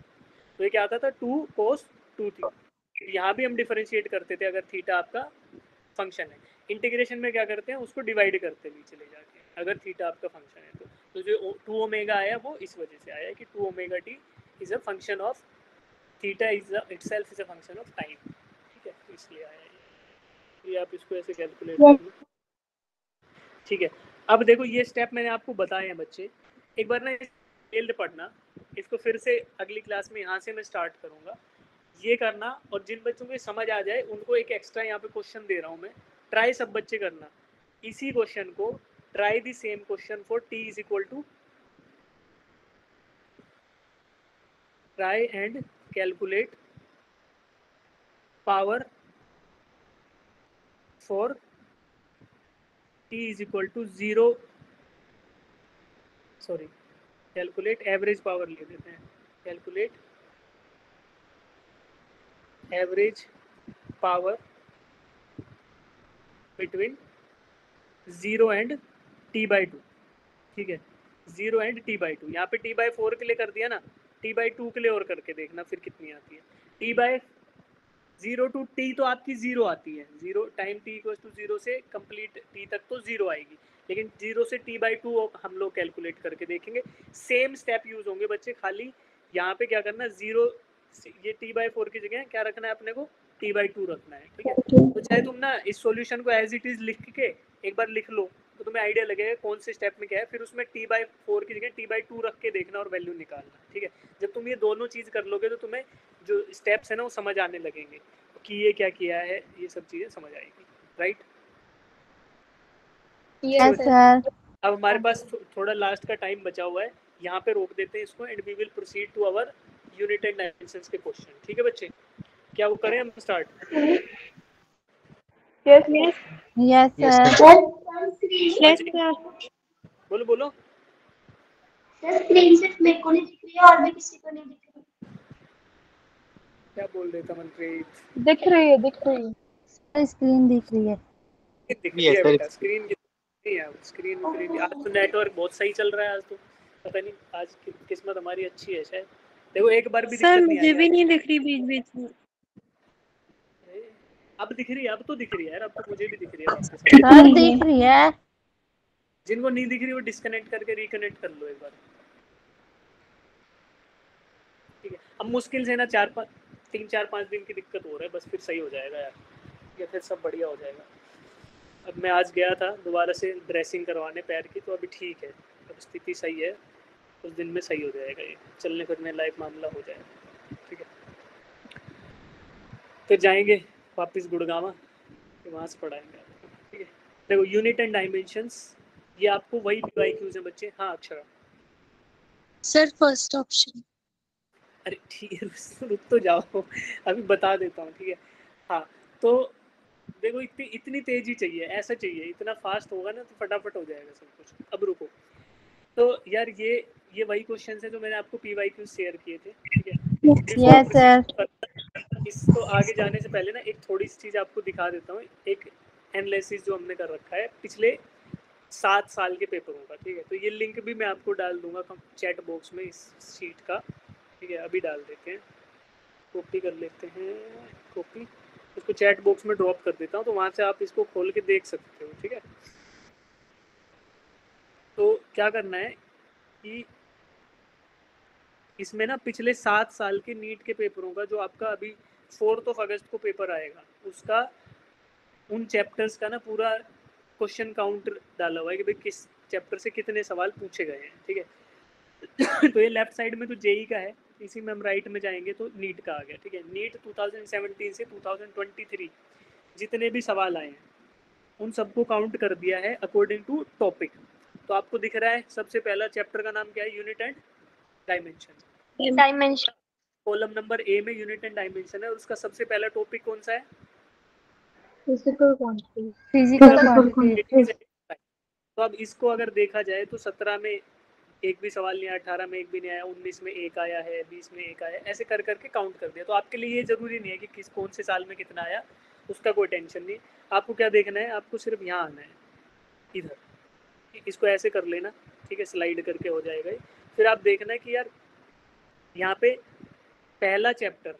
तो ये क्या आता था, 2 cos 2t। यहाँ भी हम डिफरेंशिएट करते थे अगर थीटा आपका फंक्शन है। इंटीग्रेशन में क्या करते हैं, उसको डिवाइड करते हैं नीचे ले जाके, अगर थीटा आपका फंक्शन है तो जो 2 ओमेगा आया वो इस वजह से आया कि 2 omega t is a function of theta is itself is a function of time, ठीक है, तो इसलिए आया ये आप इसको ऐसे कैलकुलेट कर लो, ठीक है। अब देखो ये स्टेप मैंने आपको बताए हैं बच्चे, एक बार ना डिटेल्ड पढ़ना, इसको फिर से अगली क्लास में यहाँ से मैं स्टार्ट करूँगा, ये करना, और जिन बच्चों को समझ आ जाए उनको एक एक्स्ट्रा यहाँ पे क्वेश्चन दे रहा हूँ मैं, ट्राई सब बच्चे करना इसी क्वेश्चन को, try the same question for t is equal to, try and calculate power for t is equal to 0, sorry calculate average power ले देते हैं, calculate average power between 0 and t/2, ठीक है, 0 एंड t/2। यहाँ पे t/4 के लिए कर दिया ना, t/2 के लिए और करके देखना फिर कितनी आती है। t/0 टू t तो आपकी 0 आती है, 0 टाइम t इक्वल्स टू 0 से कंप्लीट t तक तो 0 आएगी, लेकिन 0 से t/2 हम लोग कैलकुलेट करके देखेंगे। सेम स्टेप यूज होंगे बच्चे, खाली यहाँ पे क्या करना, 0 ये t/4 की जगह क्या रखना है अपने को, t/2 रखना है, ठीक है। तो चाहे तुम ना इस सॉल्यूशन को एज इट इज लिख के एक बार लिख लो तो तुम्हें आइडिया लगेगा कौन से स्टेप में क्या है, फिर उसमें t/4 की जगह t/2 रख के देखना और वैल्यू निकालना, ठीक है। जब तुम ये दोनों चीज कर लोगे तो तुम्हें जो स्टेप्स है ना वो समझ आने लगेंगे कि ये क्या किया है, ये सब चीजें समझ आएगी, राइट। Yes sir. अब हमारे पास थोड़ा लास्ट का टाइम बचा हुआ है, यहाँ पे रोक देते हैं इसको and we will proceed to our unit and dimensions के क्वेश्चन, ठीक है बच्चे, क्या वो करें हम start? Yes yes sir. Yes sir. बोलो बोलो। स्क्रीन सिर्फ मेरे को नहीं दिख रही है और भी किसी को नहीं दिख रही। क्या बोल रहे थे मनप्रीत? दिख रही है। स्क्रीन दिख रही है। दिख रही है बेटा, स्क्रीन नहीं है, स्क्रीन आज तो नेटवर्क बहुत सही चल रहा है, आज तो पता नहीं आज किस्मत हमारी अच्छी है शायद। देखो एक बार भी सर दिक्कत नहीं आई मुझे भी नहीं दिख रही बीच बीच में। अब दिख रही है, अब तो दिख रही है यार, अब तो मुझे भी दिख रही है वापस। सर दिख रही है। जिनको नहीं दिख रही वो डिस्कनेक्ट करके रिकनेक्ट कर लो एक बार, ठीक है। अब मुश्किल से ना 3-4-5 दिन की दिक्कत हो रहा है, बस फिर सही हो जाएगा यार, ये फिर सब बढ़िया हो जाएगा। अब मैं आज गया था दोबारा से ड्रेसिंग करवाने पैर की, तो अभी ठीक है, अब स्थिति सही है, कुछ दिन में सही हो जाएगा, ये चलने फिरने लायक मामला हो जाएगा, ठीक है। फिर जाएंगे वापस गुड़गांव, फिर वहाँ से पढ़ाएंगे आपको, ठीक है। देखो यूनिट एंड डायमेंशंस, ये आपको वही PYQs हैं बच्चे। हाँ अक्षरा। Sir first option. अरे ठीक है रुक तो जाओ, अभी बता देता हूँ, ठीक है। हाँ तो देखो इतनी तेजी चाहिए, ऐसा चाहिए, इतना फास्ट होगा ना तो फटाफट हो जाएगा सब कुछ। अब रुको, तो यार ये वही क्वेश्चन है जो मैंने आपको PYQ शेयर किए थे, ठीक है। Yes sir. इसको आगे जाने से पहले ना एक थोड़ी सी चीज़ आपको दिखा देता हूँ, एक एनालिसिस जो हमने कर रखा है पिछले 7 साल के पेपरों का, ठीक है। तो ये लिंक भी मैं आपको डाल दूंगा चैट बॉक्स में इस शीट का, ठीक है। अभी डाल देते हैं, कॉपी कर लेते हैं, कॉपी, इसको चैट बॉक्स में ड्रॉप कर देता हूँ, तो वहाँ से आप इसको खोल के देख सकते हो, ठीक है। तो क्या करना है कि इसमें ना पिछले 7 साल के नीट के पेपरों का जो आपका अभी 4 अगस्त को पेपर आएगा, उसका उन चैप्टर्स का ना पूरा क्वेश्चन काउंट डाला हुआ है कि भाई किस चैप्टर से कितने सवाल पूछे गए हैं, ठीक है। तो ये लेफ्ट साइड में तो जेई का है, इसी में हम राइट में जाएंगे तो नीट का आ गया, ठीक है। नीट 2017 से 2023 जितने भी सवाल आए हैं उन सबको काउंट कर दिया है अकॉर्डिंग टू टॉपिक। तो आपको दिख रहा है सबसे पहला चैप्टर का नाम क्या है, unit and dimension. Column number A में यूनिट एंड डायमेंशन है, और उसका सबसे पहला टॉपिक कौन सा है, फिजिकल क्वांटिटी। Physical quantity. तो अब इसको अगर देखा जाए तो 17 में एक भी सवाल नहीं आया, 18 में एक भी नहीं आया, 19 में एक आया है, 20 में एक आया, ऐसे कर करके काउंट कर दिया। तो आपके लिए ये ज़रूरी नहीं है कि किस कौन से साल में कितना आया, उसका कोई टेंशन नहीं। आपको क्या देखना है, आपको सिर्फ यहाँ आना है, इधर, इसको ऐसे कर लेना, ठीक है, स्लाइड करके हो जाएगा। फिर आप देखना है कि यार यहाँ पे पहला चैप्टर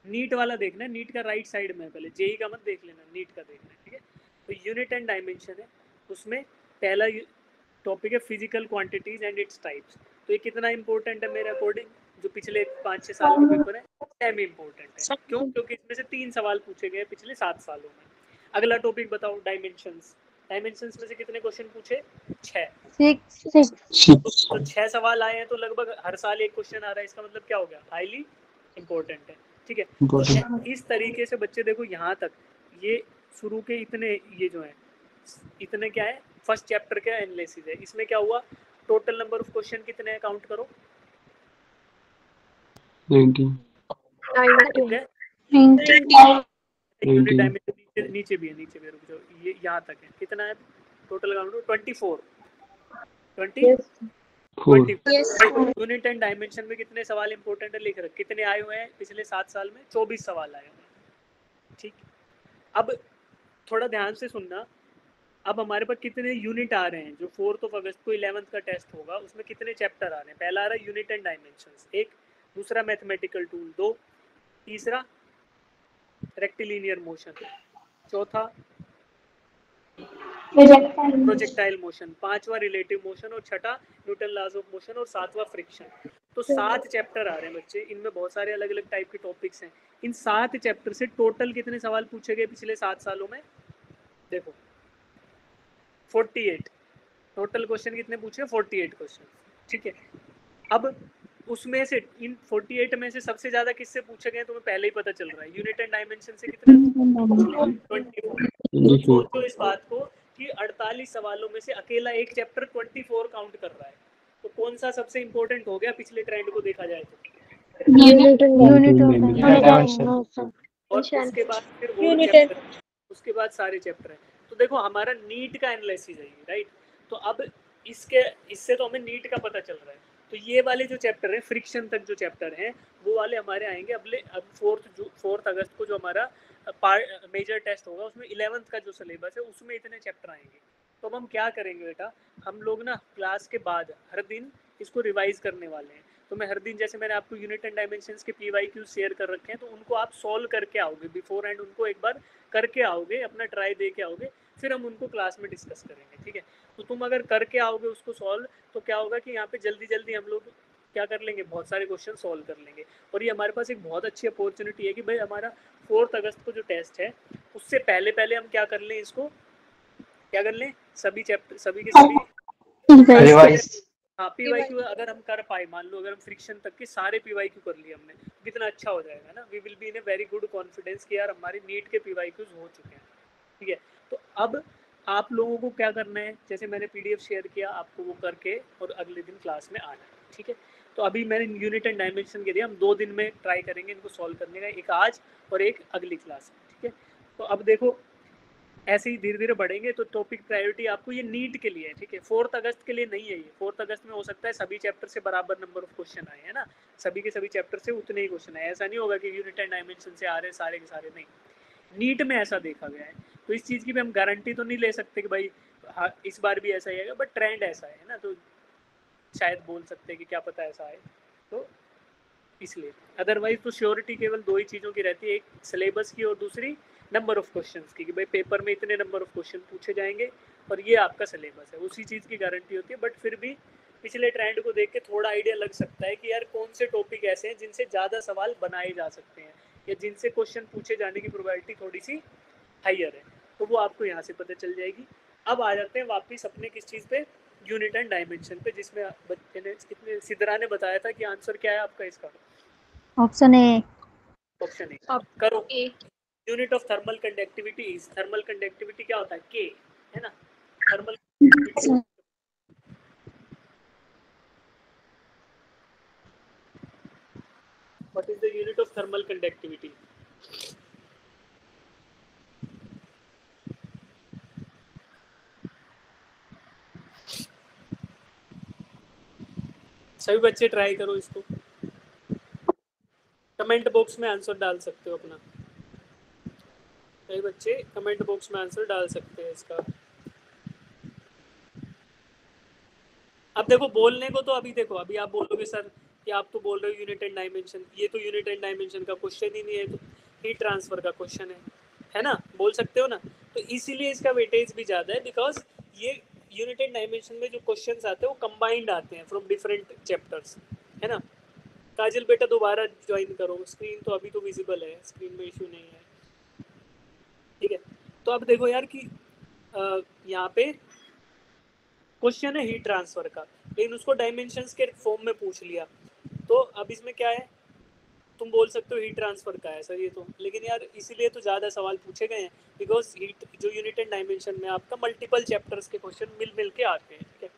नीट वाला देखना है, नीट का राइट साइड में पहले, जेई का मत देख लेना, नीट का देखना है, ठीक है। तो यूनिट एंड डायमेंशन है, उसमें पहला टॉपिक है physical quantities and its types. तो ये कितना इंपॉर्टेंट है मेरे अकॉर्डिंग, जो पिछले 5-6 साल के पेपर है, सेमी इंपॉर्टेंट है। क्यों? क्योंकि इसमें से 3 सवाल पूछे गए पिछले 7 सालों में। अगला टॉपिक बताओ, डायमेंशंस। डायमेंशंस में से कितने क्वेश्चन पूछे? 6। 6 तो 6 सवाल आए हैं, तो लगभग हर साल एक क्वेश्चन आ रहा है, इसका मतलब क्या हो गया, हाईली इंपॉर्टेंट है, ठीक है। तो इस तरीके से बच्चे देखो यहाँ तक, ये शुरू के इतने, ये जो है इतने क्या है, फर्स्ट चैप्टर का एनालिसिस है। इसमें क्या हुआ, टोटल नंबर ऑफ क्वेश्चन कितने हैं, काउंट करो। 19 कितने? 19 यूनिट डायमेंशन नीचे भी है, नीचे भी, रुक जाओ, ये यहाँ तक है, कितना है total count? 24 unit and dimension में कितने सवाल इंपॉर्टेंट है लिख रहे, कितने आए हुए हैं पिछले 7 साल में? 24 सवाल आए हुए हैं, ठीक। अब थोड़ा ध्यान से सुनना, अब हमारे पास कितने यूनिट आ रहे हैं, जो 4 अगस्त को 11th का टेस्ट होगा, उसमें कितने चैप्टर आ रहे हैं? पहला आ रहा है यूनिट एंड डायमेंशंस 1, दूसरा मैथमेटिकल टूल 2, तीसरा रेक्टिलिनियर मोशन, चौथा प्रोजेक्टाइल मोशन, पांचवा रिलेटिव मोशन, और छठा न्यूटन लॉज ऑफ मोशन, और सातवां फ्रिक्शन। तो 7 चैप्टर आ रहे हैं बच्चे, इनमें बहुत सारे अलग अलग टाइप के टॉपिक्स हैं। इन 7 चैप्टर से टोटल कितने सवाल पूछे गए पिछले 7 सालों में? देखो 48 टोटल क्वेश्चन कितने पूछे? 48 क्वेश्चन, ठीक है। अब उसमें से इन 48 में से सबसे ज्यादा किससे पूछे गए तुम्हें पहले ही पता चल रहा है, यूनिट एंड डायमेंशन से कितने? 24। सोचो इस बात को कि 48 सवालों में से अकेला एक चैप्टर 24 काउंट कर रहा है, तो कौन सा सबसे इंपॉर्टेंट हो गया पिछले ट्रेंड को देखा जाए तो? और उसके बाद फिर और चैप्टर, उसके बाद सारे चैप्टर हैं। तो देखो हमारा नीट का एनालिसिस है ये, राइट। तो अब इससे तो हमें नीट का पता चल रहा है। तो ये वाले जो चैप्टर हैं, फ्रिक्शन तक जो चैप्टर हैं, वो वाले हमारे आएंगे अब 4 अगस्त को जो हमारा मेजर टेस्ट होगा, उसमें 11th का जो सिलेबस है उसमें इतने चैप्टर आएंगे। तो अब हम क्या करेंगे बेटा, हम लोग ना क्लास के बाद हर दिन इसको रिवाइज करने वाले हैं। तो मैं हर दिन, जैसे मैंने आपको यूनिट एंड डायमेंशंस के PYQ शेयर कर रखे हैं, तो उनको आप सॉल्व करके आओगे बिफोर एंड, उनको एक बार करके आओगे, अपना ट्राई दे के आओगे, फिर हम उनको क्लास में डिस्कस करेंगे, ठीक है। तो तुम अगर करके आओगे उसको सॉल्व, तो क्या होगा कि यहाँ पे जल्दी जल्दी हम लोग क्या कर लेंगे, बहुत सारे क्वेश्चन सॉल्व कर लेंगे। और ये हमारे पास एक बहुत अच्छी अपॉर्चुनिटी है कि भाई हमारा 4 अगस्त को जो टेस्ट है, उससे पहले पहले हम क्या कर लें, इसको क्या कर लें, सभी चैप्टर, सभी के सभी हाँ PYQ अगर हम कर पाए, मान लो अगर हम फ्रिक्शन तक के सारे PYQ कर लिए हमने, तो कितना अच्छा हो जाएगा ना। We will be in a very good confidence कि यार हमारे नीट के PYQs हो चुके हैं, ठीक है। तो अब आप लोगों को क्या करना है, जैसे मैंने PDF शेयर किया, आपको वो करके और अगले दिन क्लास में आना है, ठीक है। तो अभी मैंने यूनिट एंड डायमेंशन के दिया, हम 2 दिन में ट्राई करेंगे इनको सॉल्व करने का, एक आज और एक अगली क्लास में, ठीक है। तो अब देखो ऐसे ही धीरे धीरे बढ़ेंगे, तो टॉपिक प्रायोरिटी आपको ये नीट के लिए है, ठीक है। 4 अगस्त के लिए नहीं है ये। 4 अगस्त में हो सकता है सभी चैप्टर से बराबर नंबर ऑफ क्वेश्चन आए, है ना, सभी के सभी चैप्टर से उतने ही क्वेश्चन आए। ऐसा नहीं होगा कि यूनिट एंड डायमेंशन से आ रहे सारे के सारे, नहीं। नीट में ऐसा देखा गया है, तो इस चीज़ की भी हम गारंटी तो नहीं ले सकते कि भाई हाँ इस बार भी ऐसा ही आएगा, बट ट्रेंड ऐसा है ना, तो शायद बोल सकते हैं कि क्या पता ऐसा आए, तो इसलिए। अदरवाइज तो श्योरिटी केवल 2 ही चीज़ों की रहती है, एक सिलेबस की और दूसरी नंबर ऑफ क्वेश्चंस की, कि भाई पेपर में इतने नंबर ऑफ क्वेश्चन पूछे जाएंगे और ये आपका सिलेबस है, उसी चीज़ की गारंटी होती है। बट फिर भी पिछले ट्रेंड को देख के थोड़ा आइडिया लग सकता है कि यार कौन से टॉपिक ऐसे हैं जिनसे ज़्यादा सवाल बनाए जा सकते हैं, या जिनसे क्वेश्चन पूछे जाने की प्रोबेबिलिटी थोड़ी सी हाइयर है, तो वो आपको यहाँ से पता चल जाएगी। अब आ जाते हैं वापस अपने किस चीज़ पे, यूनिट एंड डायमेंशन पे, जिसमें बच्चे ने इतने सिद्धरा ने बताया था कि आंसर क्या है आपका इसका, ऑप्शन ए। ऑप्शन ए करो। Unit of thermal conductivity is, thermal conductivity क्या होता है, के, है ना। Thermal what is the unit of thermal conductivity? सभी बच्चे ट्राई करो इसको, कमेंट बॉक्स में आंसर डाल सकते हो अपना, सभी बच्चे कमेंट बॉक्स में आंसर डाल सकते हैं इसका। अब देखो बोलने को तो अभी देखो, अभी आप बोलोगे सर कि आप तो बोल रहे हो यूनिट एंड डायमेंशन, ये तो यूनिट एंड डायमेंशन का क्वेश्चन ही नहीं है, तो हीट ट्रांसफर का क्वेश्चन है ना, बोल सकते हो ना। तो इसीलिए इसका वेटेज भी ज़्यादा है, बिकॉज ये यूनिट एंड डायमेंशन में जो क्वेश्चंस आते हैं वो कंबाइंड आते हैं फ्रॉम डिफरेंट चैप्टर्स, है ना। काजल बेटा दोबारा ज्वाइन करो, स्क्रीन तो अभी तो विजिबल है, स्क्रीन में इशू नहीं है, ठीक है। तो अब देखो यार कि यहाँ पे क्वेश्चन है हीट ट्रांसफर का, लेकिन उसको डायमेंशंस के फॉर्म में पूछ लिया, तो अब इसमें क्या है, तुम बोल सकते हो हीट ट्रांसफर का है सर ये तो, लेकिन यार इसीलिए तो ज़्यादा सवाल पूछे गए हैं, बिकॉज हीट जो यूनिट एंड डायमेंशन में आपका मल्टीपल चैप्टर्स के क्वेश्चन मिल के आते हैं, ठीक है।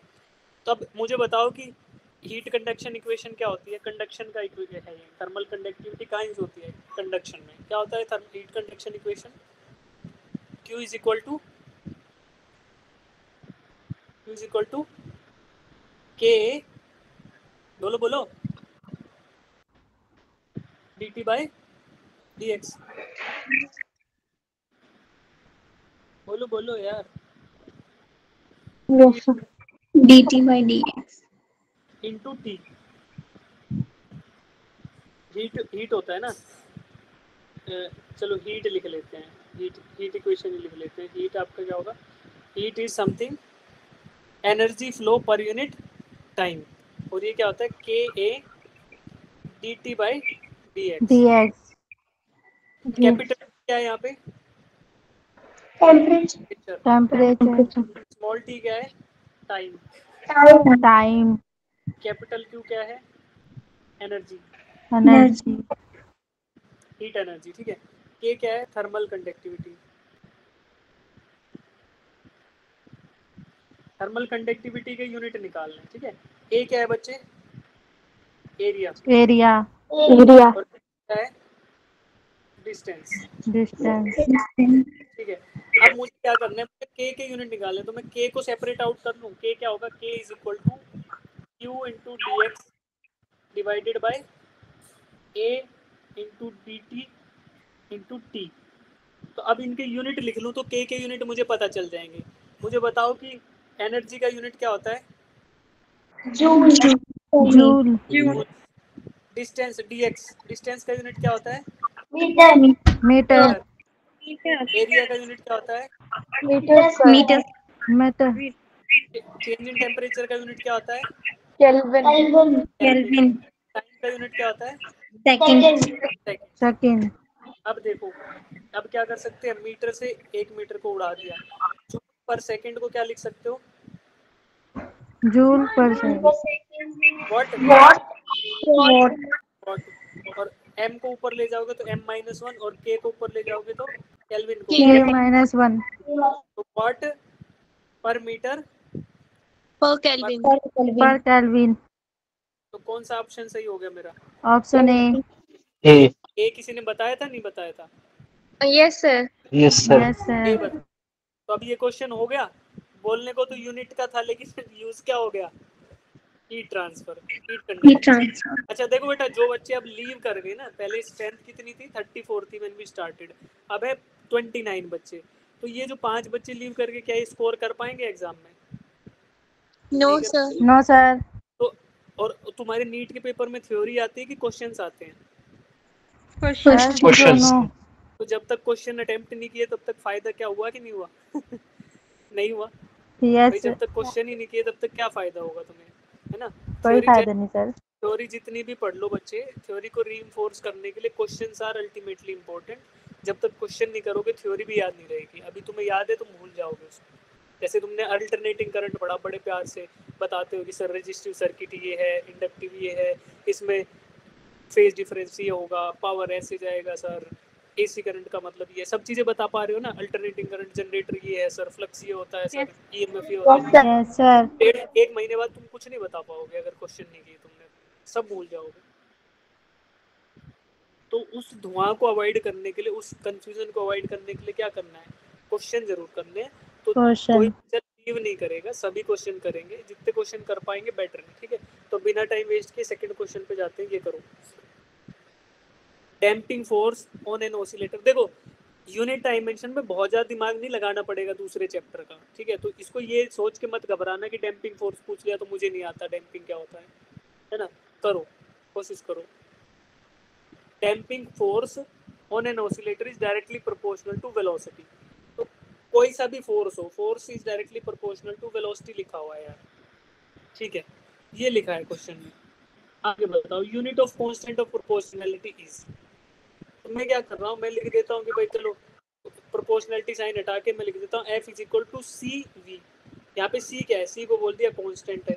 तो अब मुझे बताओ कि हीट कंडक्शन इक्वेशन क्या होती है, कंडक्शन का इक्वेशन है ये, थर्मल कंडक्टिविटी कहाँ यूज होती है कंडक्शन में, क्या होता है heat conduction equation, Q is equal to K, बोलो बोलो, dt by dx, बोलो बोलो यार, Yes, sir. dt by dx into T, heat होता है ना, चलो हीट लिख लेते हैं, हीट इक्वेशन लिख लेते हैं, हीट आपका क्या होगा, heat is something energy flow per unit time, और ये क्या होता है के A D T by D x, dx capital क्या है यहाँ पे, टेम्परेचर, temperature स्मॉल टी क्या है, टाइम, time कैपिटल क्यू क्या है, एनर्जी, energy हीट एनर्जी, ठीक है। के क्या है, थर्मल कंडक्टिविटी, थर्मल कंडक्टिविटी के यूनिट निकालने, ठीक है। ए क्या है बच्चे, एरिया, area और क्या है, डिस्टेंस, distance ठीक है। अब मुझे क्या करना है, मुझे के यूनिट निकालने, तो मैं के को सेपरेट आउट कर लूँ, के क्या होगा, K is equal to Q into D X divided by A into D T into T. तो अब इनके यूनिट लिख लूँ तो के यूनिट मुझे पता चल जाएंगे। मुझे बताओ कि एनर्जी का यूनिट क्या होता है, joule, joule distance dx, distance का यूनिट क्या होता है, मीटर, meter एरिया का यूनिट क्या होता है, meter meter change in temperature का यूनिट क्या होता है, Kelvin. केल्विन, kelvin टाइम का यूनिट क्या होता है, second सेकंड। second अब देखो, अब क्या कर सकते हैं, मीटर से 1 मीटर को उड़ा दिया, जूल पर सेकंड को क्या लिख सकते हो, joule per second what, what, और m को ऊपर ले जाओगे तो m-1 और k को ऊपर ले जाओगे तो केल्विन को, K minus 1 तो वॉट पर metre per kelvin per Kelvin तो कौन सा ऑप्शन सही हो गया मेरा, option A ए किसी ने बताया था, नहीं बताया था, yes sir yes ए sir बता। तो अब ये क्वेश्चन हो गया, बोलने को तो यूनिट का था लेकिन यूज क्या हो गया, heat transfer, heat conduction. transfer अच्छा देखो बेटा, जो बच्चे अब लीव कर गए ना, पहले स्ट्रेंथ कितनी थी, 34 थी व्हेन वी स्टार्टेड, अब है 29 बच्चे, तो ये जो 5 बच्चे लीव करके क्या स्कोर कर पाएंगे एग्जाम में, no नहीं कर sir पाएंगे। no sir तो और तुम्हारे नीट के पेपर में थ्योरी आती है कि क्वेश्चंस आते हैं, first दोनों तो जब तक क्वेश्चन अटेम्प्ट नहीं किए तब तक फायदा क्या हुआ कि नहीं हुआ नहीं हुआ yes भाई, जब तक क्वेश्चन ही नहीं किए तब तक क्या फायदा होगा तुम्हें, है ना। कोई फायदा नहीं सर थ्योरी जितनी भी पढ़ लो बच्चे, थ्योरी को रीइंफोर्स करने के लिए क्वेश्चंस आर अल्टीमेटली इंपॉर्टेंट, जब तक क्वेश्चन नहीं करोगे थ्योरी भी याद नहीं रहेगी, अभी तुम्हें याद है तुम भूल जाओगे उसको। जैसे तुमने अल्टरनेटिंग करंट पढ़ा, बड़े प्यार से बताते हो कि सर रेजिस्टिव सर्किट ये है, इंडक्टिव ये है, इसमें फेज डिफरेंस ये होगा, पावर ऐसे जाएगा सर, एसी करंट का मतलब ये, सब चीज़ें बता पा रहे हो ना, अल्टरनेटिंग करंट जनरेटर ये है सर, फ्लक्स ये होता है सर, ईएमएफ ये होता है। yes sir एक महीने बाद तुम कुछ नहीं बता पाओगे अगर क्वेश्चन नहीं किए तुमने, सब भूल जाओगे। तो उस धुआं को अवॉइड करने के लिए, उस कंफ्यूजन को अवॉइड करने के लिए क्या करना है, क्वेश्चन जरूर करने हैं। तो Question. कोई टीचर गिव नहीं करेगा, सभी क्वेश्चन करेंगे, जितने क्वेश्चन कर पाएंगे बेटर है, ठीक है। तो बिना टाइम वेस्ट के सेकंड क्वेश्चन पे जाते हैं, ये करो। Damping force on an oscillator. देखो यूनिट डायमेंशन में बहुत ज़्यादा दिमाग नहीं लगाना पड़ेगा दूसरे चैप्टर का, ठीक है। तो इसको ये सोच के मत घबराना कि डैम्पिंग फोर्स पूछ लिया तो मुझे नहीं आता डैम्पिंग क्या होता है ना। करो, कोशिश करो। Damping force on an oscillator is directly proportional to velocity. तो कोई सा भी फोर्स हो, force is directly proportional to velocity लिखा हुआ है यार, ठीक है, ये लिखा है क्वेश्चन में। आगे बताओ, unit of constant of proportionality is. तो मैं क्या कर रहा हूँ, मैं लिख देता हूँ कि भाई चलो प्रोपोर्शनैलिटी साइन हटा के मैं लिख देता हूँ F is equal to C V. यहाँ पे सी क्या है, सी को बोल दिया कांस्टेंट है।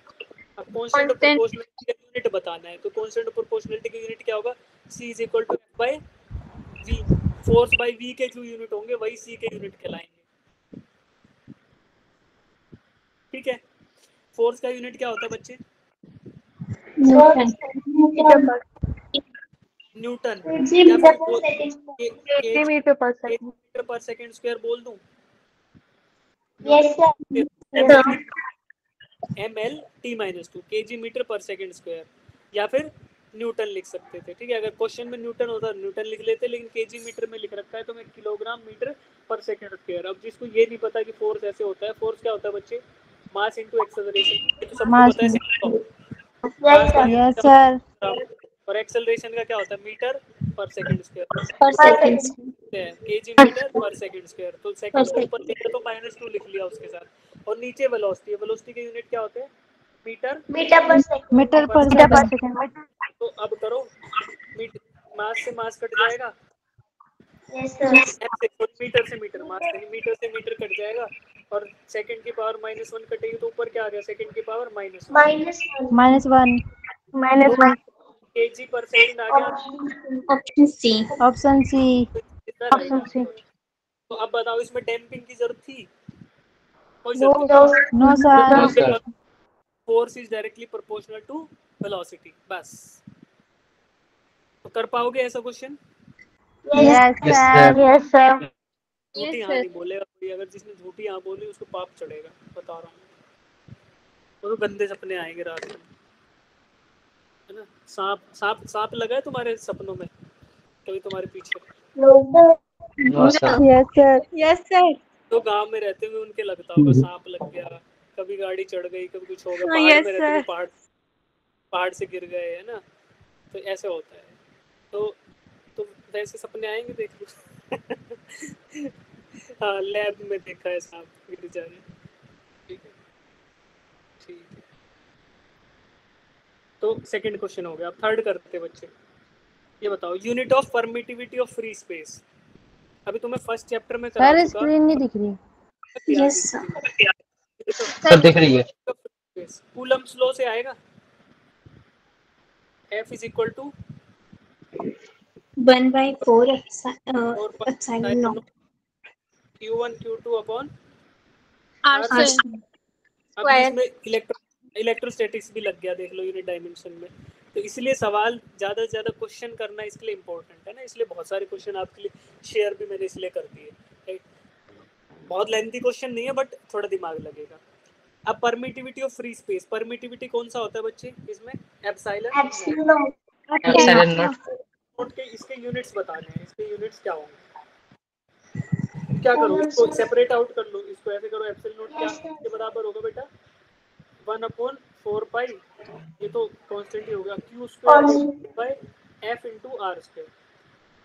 अब कांस्टेंट ऑफ प्रोपोर्शनैलिटी का यूनिट बताना है, तो कांस्टेंट ऑफ प्रोपोर्शनैलिटी का यूनिट क्या होगा, C is equal to F by V। Force by V के जो यूनिट होंगे वही C के यूनिट कहलाएंगे, ठीक है। फोर्स का यूनिट क्या होता है बच्चे, न्यूटन, या फिर centimetre per second. Metre per second square बोल दूं, Yes, sir. ml t-2 kg metre per second square, या फिर न्यूटन लिख सकते थे, ठीक है। अगर क्वेश्चन में न्यूटन होता न्यूटन लिख लेते, लेकिन केजी मीटर में लिख रखा है तो मैं kilogram metre per second square. अब जिसको ये नहीं पता कि फोर्स ऐसे होता है, फोर्स क्या होता है बच्चे, मास इनटू एक्सेलरेशन, तो सबको मास पता है Yes, sir. Yes sir. और एक्सेलरेशन का क्या होता है, metre per second square, Perfect. KG metre per second square. तो सेकंड को ऊपर लिखा तो -2 लिख लिया उसके साथ, और नीचे वेलोसिटी, वेलोसिटी के यूनिट क्या होते हैं, metre Meter per second. Metre per second. तो अब करो, मास से मास कट जाएगा, Yes, sir. मीटर से मीटर, मास नहीं, मीटर से मीटर कट जाएगा, और सेकंड की पावर -1 कटेगी तो ऊपर क्या आ गया, सेकंड की पावर -1, -1. -1 केजी पर सेकंड आ गया, Option C. ऑप्शन सी। इधर आएगा। तो अब बताओ इसमें डैम्पिंग की जरूरत थी, कोई No, जरूरत no. No sir. Force is directly proportional to velocity, बस। तो कर पाओगे ऐसा question, yes sir. Yes sir. झूठी हाँ नहीं बोलेगा कोई, अगर जिसने झूठी हाँ बोली उसको पाप चढ़ेगा, बता रहा हूँ। वो तो गंदे सपने आएंगे रात में, है ना। सांप सांप सांप लगा है तुम्हारे सपनों में कभी, तुम्हारे पीछे No sir. Yes sir. Yes, sir. तो गांव में रहते हुए उनके लगता होगा सांप लग गया, कभी गाड़ी चढ़ गई, कभी कुछ हो गया, पहाड़ Yes, में रहते हुए sir. पहाड़ से गिर गए, है ना। तो ऐसे होता है, तो वैसे सपने आएंगे, देख लो। हाँ, लैब में देखा है सांप गिर जा रहे, ठीक है, ठीक है। तो सेकंड क्वेश्चन हो गया, अब थर्ड करते बच्चे। ये बताओ, unit of permittivity of free space. अभी तुम्हें फर्स्ट चैप्टर में करा सर चुका, स्क्रीन नहीं दिख रही। Yes, सर दिख रही है। कूलम्ब्स लॉ से आएगा, F इज इक्वल टू 1/4 epsilon naught. Q1 Q2 upon R R square. अब इसमें इलेक्ट्रोस्टैटिक्स भी लग गया, देख लो यूनिट डायमेंशन में। तो इसलिए सवाल ज़्यादा से ज़्यादा क्वेश्चन करना इसके लिए इम्पोर्टेंट है ना, इसलिए बहुत सारे क्वेश्चन आपके लिए शेयर भी मैंने इसलिए कर दिए। बहुत लेंथी क्वेश्चन नहीं है, बट थोड़ा दिमाग लगेगा। अब permittivity of free space, permittivity कौन सा होता है बच्चे इसमें, एप्सिलॉन नॉट के इसके यूनिट्स बताने हैं, इसके यूनिट्स क्या होंगे। क्या करो, इसको सेपरेट आउट कर लो, इसको ऐसे करो, एप्सिलॉन नॉट क्या इसके बराबर होगा बेटा, 1/4 पाई, ये तो कांस्टेंट ही होगा, Q square by F into R square.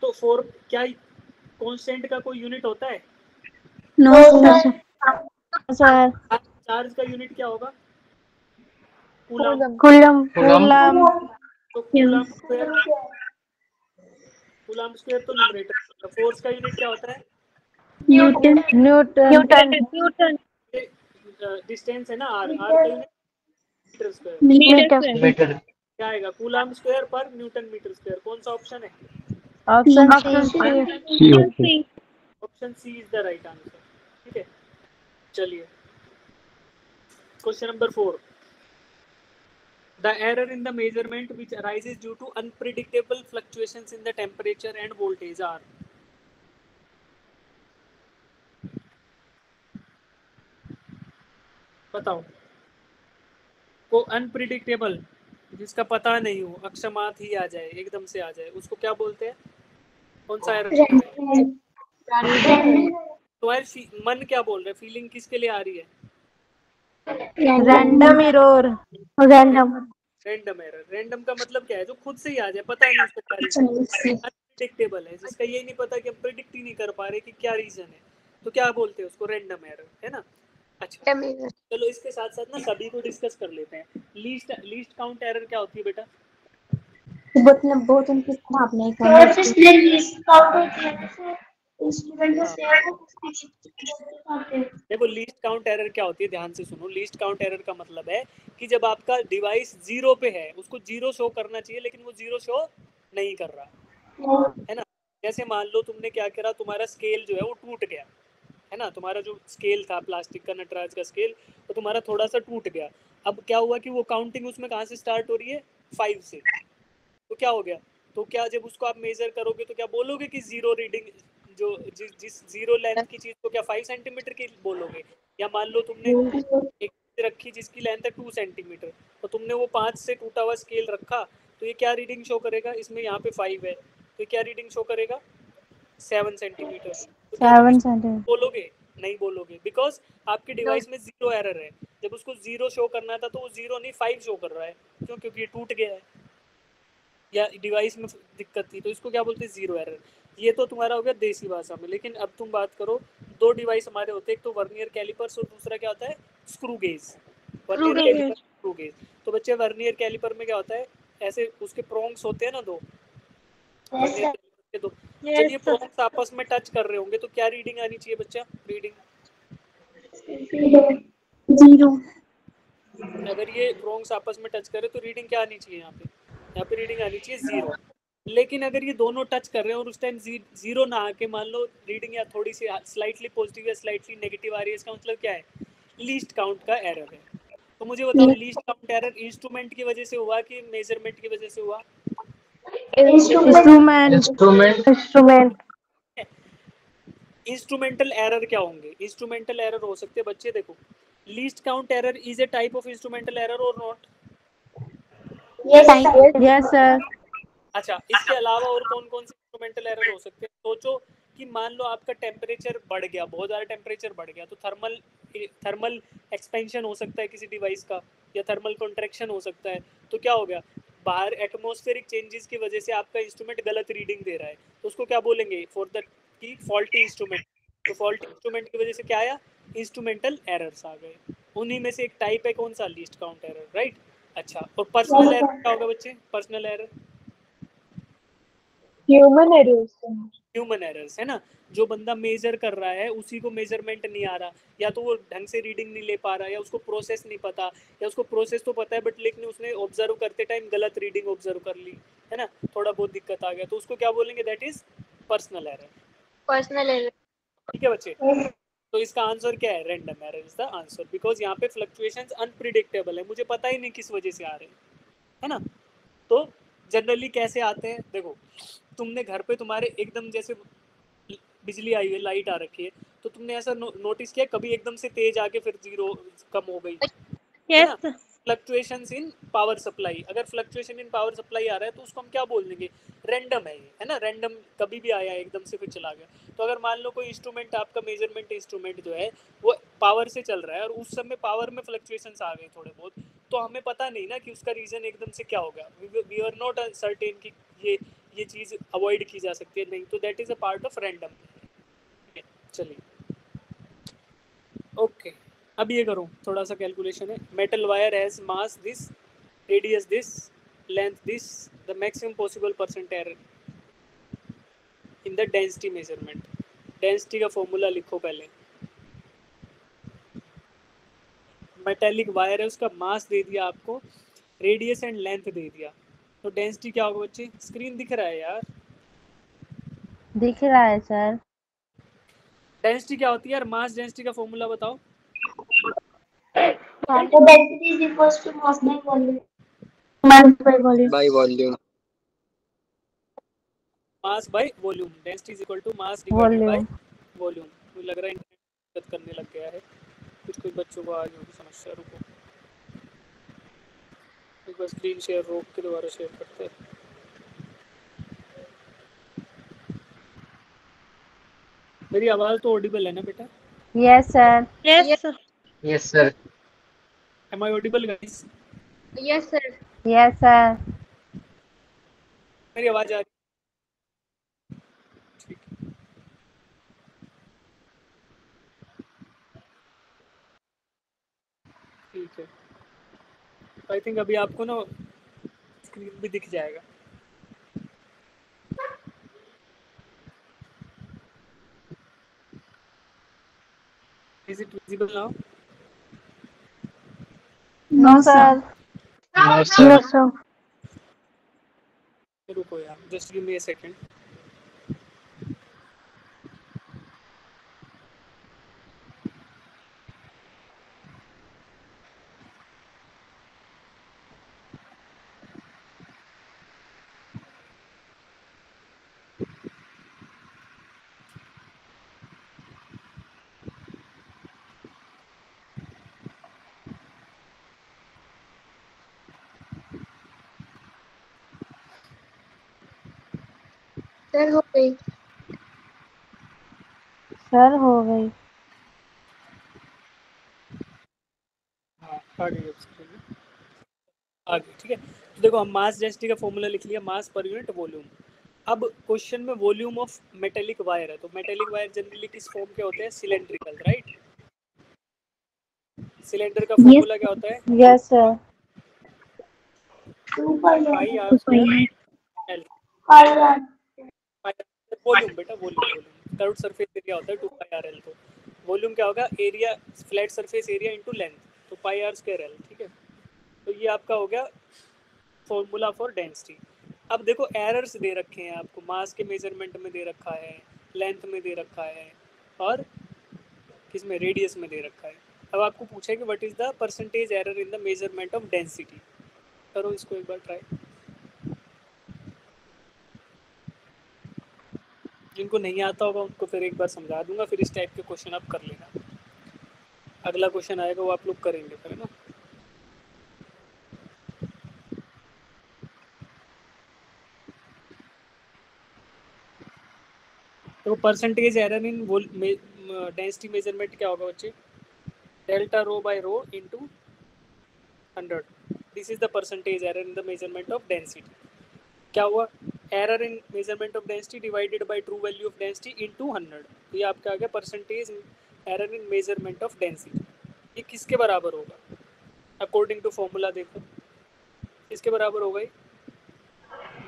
तो 4 क्या कांस्टेंट का कोई यूनिट होता है, No, sir. सर चार्ज का यूनिट क्या होगा, कूलम। कूलम। तो कूलम स्क्वायर तो न्यूमरेटर। फोर्स का यूनिट क्या होता है, Newton. न्यूटन। डिस्टेंस है ना, R का यूनिट मीटर स्क्वायर, मीटर। क्या आएगा, coulomb square per newton metre square. कौन सा ऑप्शन है, option C. Option C is the right answer, ठीक है। चलिए question number 4, the error in the measurement which arises due to unpredictable fluctuations in the temperature and voltage are, बताओ। को unpredictable, जिसका पता नहीं हो, अक्षमात ही आ जाए, एकदम से आ जाए, उसको क्या बोलते हैं? कौन सा एरर है? तुम्हारे मन क्या बोल रहे? फीलिंग किसके लिए आ रही है? Random error. Random. Random error. Random का मतलब क्या है? जो खुद से ही आ जाए, पता नहीं उसका क्या रीजन है। अनप्रिडिक्टेबल है, जिसका ये नहीं पता कि हम प्रिडिक्ट ही नहीं कर पा रहे कि क्या रीजन है, तो क्या बोलते हैं उसको? रैंडम एरर, है ना। अच्छा, चलो इसके साथ साथ ना सभी को डिस्कस कर लेते हैं। लीस्ट काउंट एरर क्या होती है बेटा? बहुत उनकी भाव नहीं और जिसने लीस्ट काउंट होती है ना, इंस्ट्रूमेंट में सेव हो उसकी देखो लीस्ट काउंट एरर क्या होती है, ध्यान से सुनो। लीस्ट काउंट एरर का मतलब है कि जब आपका डिवाइस 0 पे है, उसको 0 शो करना चाहिए लेकिन वो 0 शो नहीं कर रहा है ना। जैसे मान लो तुमने क्या करा, तुम्हारा स्केल जो है वो टूट गया, है ना। तुम्हारा जो स्केल था प्लास्टिक का, नटराज का स्केल, तो तुम्हारा थोड़ा सा टूट गया। अब क्या हुआ कि वो काउंटिंग उसमें कहाँ से स्टार्ट हो रही है? 5 से। तो क्या हो गया? तो क्या जब उसको आप मेजर करोगे तो क्या बोलोगे कि 0 रीडिंग, जो जिस 0 लेंथ की चीज को क्या 5 सेंटीमीटर की बोलोगे? या मान लो तुमने एक रखी जिसकी लेंथ है 2 सेंटीमीटर, तो तुमने वो 5 से टूटा हुआ स्केल रखा, तो ये क्या रीडिंग शो करेगा? इसमें यहाँ पे 5 है, तो क्या रीडिंग शो करेगा? 7 सेंटीमीटर। तो क्या तुम 7 सेंटीमीटर बोलोगे? नहीं बोलोगे, बिकॉज आपके डिवाइस में 0 एरर है। जब उसको 0 शो करना था तो वो 0 नहीं 5 शो कर रहा है। क्यों? क्योंकि ये टूट गया है या डिवाइस में दिक्कत थी, तो इसको क्या बोलते हैं? 0 एरर। ये तो तुम्हारा हो गया देसी भाषा में। लेकिन अब तुम बात करो, 2 डिवाइस हमारे होते हैं, एक तो वर्नियर कैलिपर्स और दूसरा क्या होता है? Screw gauge. Vernier calliper, screw gauge. तो बच्चे वर्नियर कैलिपर में क्या होता है? ऐसे उसके प्रोंग्स होते हैं ना, 2 वर्नियर कैलिपर के 2। जब ये प्रोंग्स आपस में टच कर रहे होंगे तो क्या रीडिंग आनी चाहिए बच्चा? रीडिंग 0। अगर ये प्रोंग्स आपस में टच करे तो रीडिंग क्या आनी चाहिए? यहाँ पे रीडिंग आनी चाहिए 0। लेकिन अगर ये दोनों टच कर रहे हैं और उस टाइम 0 ना आके मान लो रीडिंग या थोड़ी सी स्लाइटली पॉजिटिव या स्लाइटली नेगेटिव आ रही है, इसका मतलब क्या है? लीस्ट काउंट का एरर है। तो मुझे बताओ, लीस्ट काउंट एरर इंस्ट्रूमेंट की वजह से हुआ कि मेजरमेंट की वजह से हुआ? इंस्ट्रूमेंट। इंस्ट्रूमेंटल एरर क्या होंगे? इंस्ट्रूमेंटल एरर हो सकते हैं बच्चे, देखो, least count error is a type of instrumental error और नॉट? Yes sir. अच्छा, इसके अलावा और कौन कौन से इंस्ट्रूमेंटल एरर हो सकते हैं? सोचो कि मान लो आपका टेम्परेचर बढ़ गया, बहुत ज़्यादा टेम्परेचर बढ़ गया, तो थर्मल एक्सपेंशन हो सकता है किसी डिवाइस का, या थर्मल कॉन्ट्रैक्शन हो सकता है। तो क्या हो गया? बाहर एटमॉस्फेरिक चेंजेस की वजह से आपका इंस्ट्रूमेंट गलत रीडिंग दे रहा है, तो उसको क्या बोलेंगे? For the key faulty instrument. तो फॉल्टी इंस्ट्रूमेंट की वजह से क्या आया? इंस्ट्रूमेंटल एरर्स आ गए। उन्हीं में से एक टाइप है कौन सा? Least count error, right. अच्छा, और पर्सनल एरर क्या होगा बच्चे? Personal error human errors. Human errors, है ना। जो बंदा मेजर कर रहा है उसी को मेजरमेंट नहीं आ रहा, या तो वो ढंग से रीडिंग नहीं ले पा रहा, या उसको प्रोसेस नहीं पता, या उसको प्रोसेस तो पता है बट लेकिन उसने ऑब्जर्व करते टाइम गलत रीडिंग ऑब्जर्व कर ली, है ना, थोड़ा बहुत दिक्कत आ गया, तो उसको क्या बोलेंगे? That is personal error. Personal error. ठीक है बच्चे। तो इसका आंसर क्या है? Random error is the answer, because यहाँ पे फ्लक्चुएशंस अनप्रिडिक्टेबल है, मुझे पता ही नहीं किस वजह से आ रहे हैं, है ना। तो जनरली कैसे आते हैं? देखो, तुमने घर पे तुम्हारे एकदम जैसे बिजली आई है, लाइट आ रखी है, तो तुमने ऐसा नोटिस किया कभी एकदम से तेज आके फिर 0 कम हो गई, है ना। फ्लक्चुएशंस इन पावर सप्लाई, अगर फ्लक्चुएशन इन पावर सप्लाई आ रहा है तो उसको हम क्या बोल देंगे? रैंडम है ये, है ना। रैंडम कभी भी आया एकदम से फिर चला गया। तो अगर मान लो कोई इंस्ट्रूमेंट, आपका मेजरमेंट इंस्ट्रूमेंट जो है वो पावर से चल रहा है और उस समय पावर में फ्लक्चुएशंस आ गए थोड़े बहुत, तो हमें पता नहीं ना कि उसका रीजन एकदम से क्या होगा। वी आर नॉट सर्टेन कि ये चीज़ अवॉइड की जा सकती है, नहीं, तो that is a part of random. चलिए, ओके। अब ये करो, थोड़ा सा कैलकुलेशन है। Metal wire has mass this, radius this, length this, the maximum possible percent error in the density measurement. Density का फॉर्मूला लिखो पहले। मेटेलिक वायर है, उसका मास दे दिया आपको, रेडियस एंड लेंथ दे दिया, तो डेंसिटी क्या होगा बच्चे? स्क्रीन दिख रहा है यार? दिख रहा है सर। डेंसिटी क्या होती है यार? मास डेंसिटी का फॉर्मूला बताओ। तो density is equals to mass by volume. by volume. Mass by volume. Density is equal to mass divided by volume. Volume. मुझे लग रहा है इंटरनेट करने लग गया है। कुछ बच्चों को आ गई होगी समस्या। रुको एक बार स्क्रीन शेयर रोक के दोबारा शेयर करते हैं। मेरी आवाज तो ऑडिबल है ना बेटा? Yes, sir. Yes. Yes, sir. Am I audible guys? Yes, sir. Yes, sir. मेरी आवाज आ रही? ठीक ठीक है। आई थिंक अभी आपको ना स्क्रीन भी दिख जाएगा। Is it visible now? No, sir. No, sir. No, sir. रुको यार, just give me a second. Sir, हो गई। Sir, हो गई। हाँ आ गई अब स्क्रीन में, आ गई। ठीक है, तो देखो हम मास डेंसिटी का फॉर्मूला लिख लिया, मास पर यूनिट वॉल्यूम। अब क्वेश्चन में वॉल्यूम ऑफ मेटेलिक वायर है, तो मेटेलिक वायर जनरली किस फॉर्म के होते हैं? Cylindrical, right? सिलेंडर का फॉर्मूला क्या होता है? Yes, sir. Pi R square L. Volume बेटा, वॉल्यूम कर्व्ड सरफेस एरिया होता है 2 पाई आर एल। तो वॉल्यूम क्या होगा? Area, flat surface area into length, तो पाई आर स्क्वायर एल। ठीक है, तो ये आपका हो गया फॉर्मूला फॉर डेंसिटी। अब देखो एरर्स दे रखे हैं आपको, मास के मेजरमेंट में दे रखा है, लेंथ में दे रखा है, और किसमें? रेडियस में दे रखा है। अब आपको पूछा है कि what is the percentage error in the measurement of density. करो इसको एक बार ट्राई। जिनको नहीं आता होगा उनको फिर एक बार समझा दूंगा, फिर इस टाइप के क्वेश्चन आप कर लेना। अगला क्वेश्चन आएगा वो आप लोग करेंगे फिर, है ना? तो percentage error in density measurement क्या होगा बच्चे? Delta rho by rho into 100। This is the percentage error in the measurement of density. क्या हुआ? Error in measurement of density divided by true value of density into 100। तो ये आपका आ गया percentage error in measurement of density. ये किसके बराबर होगा अकॉर्डिंग टू फॉर्मूला? देखो इसके बराबर होगा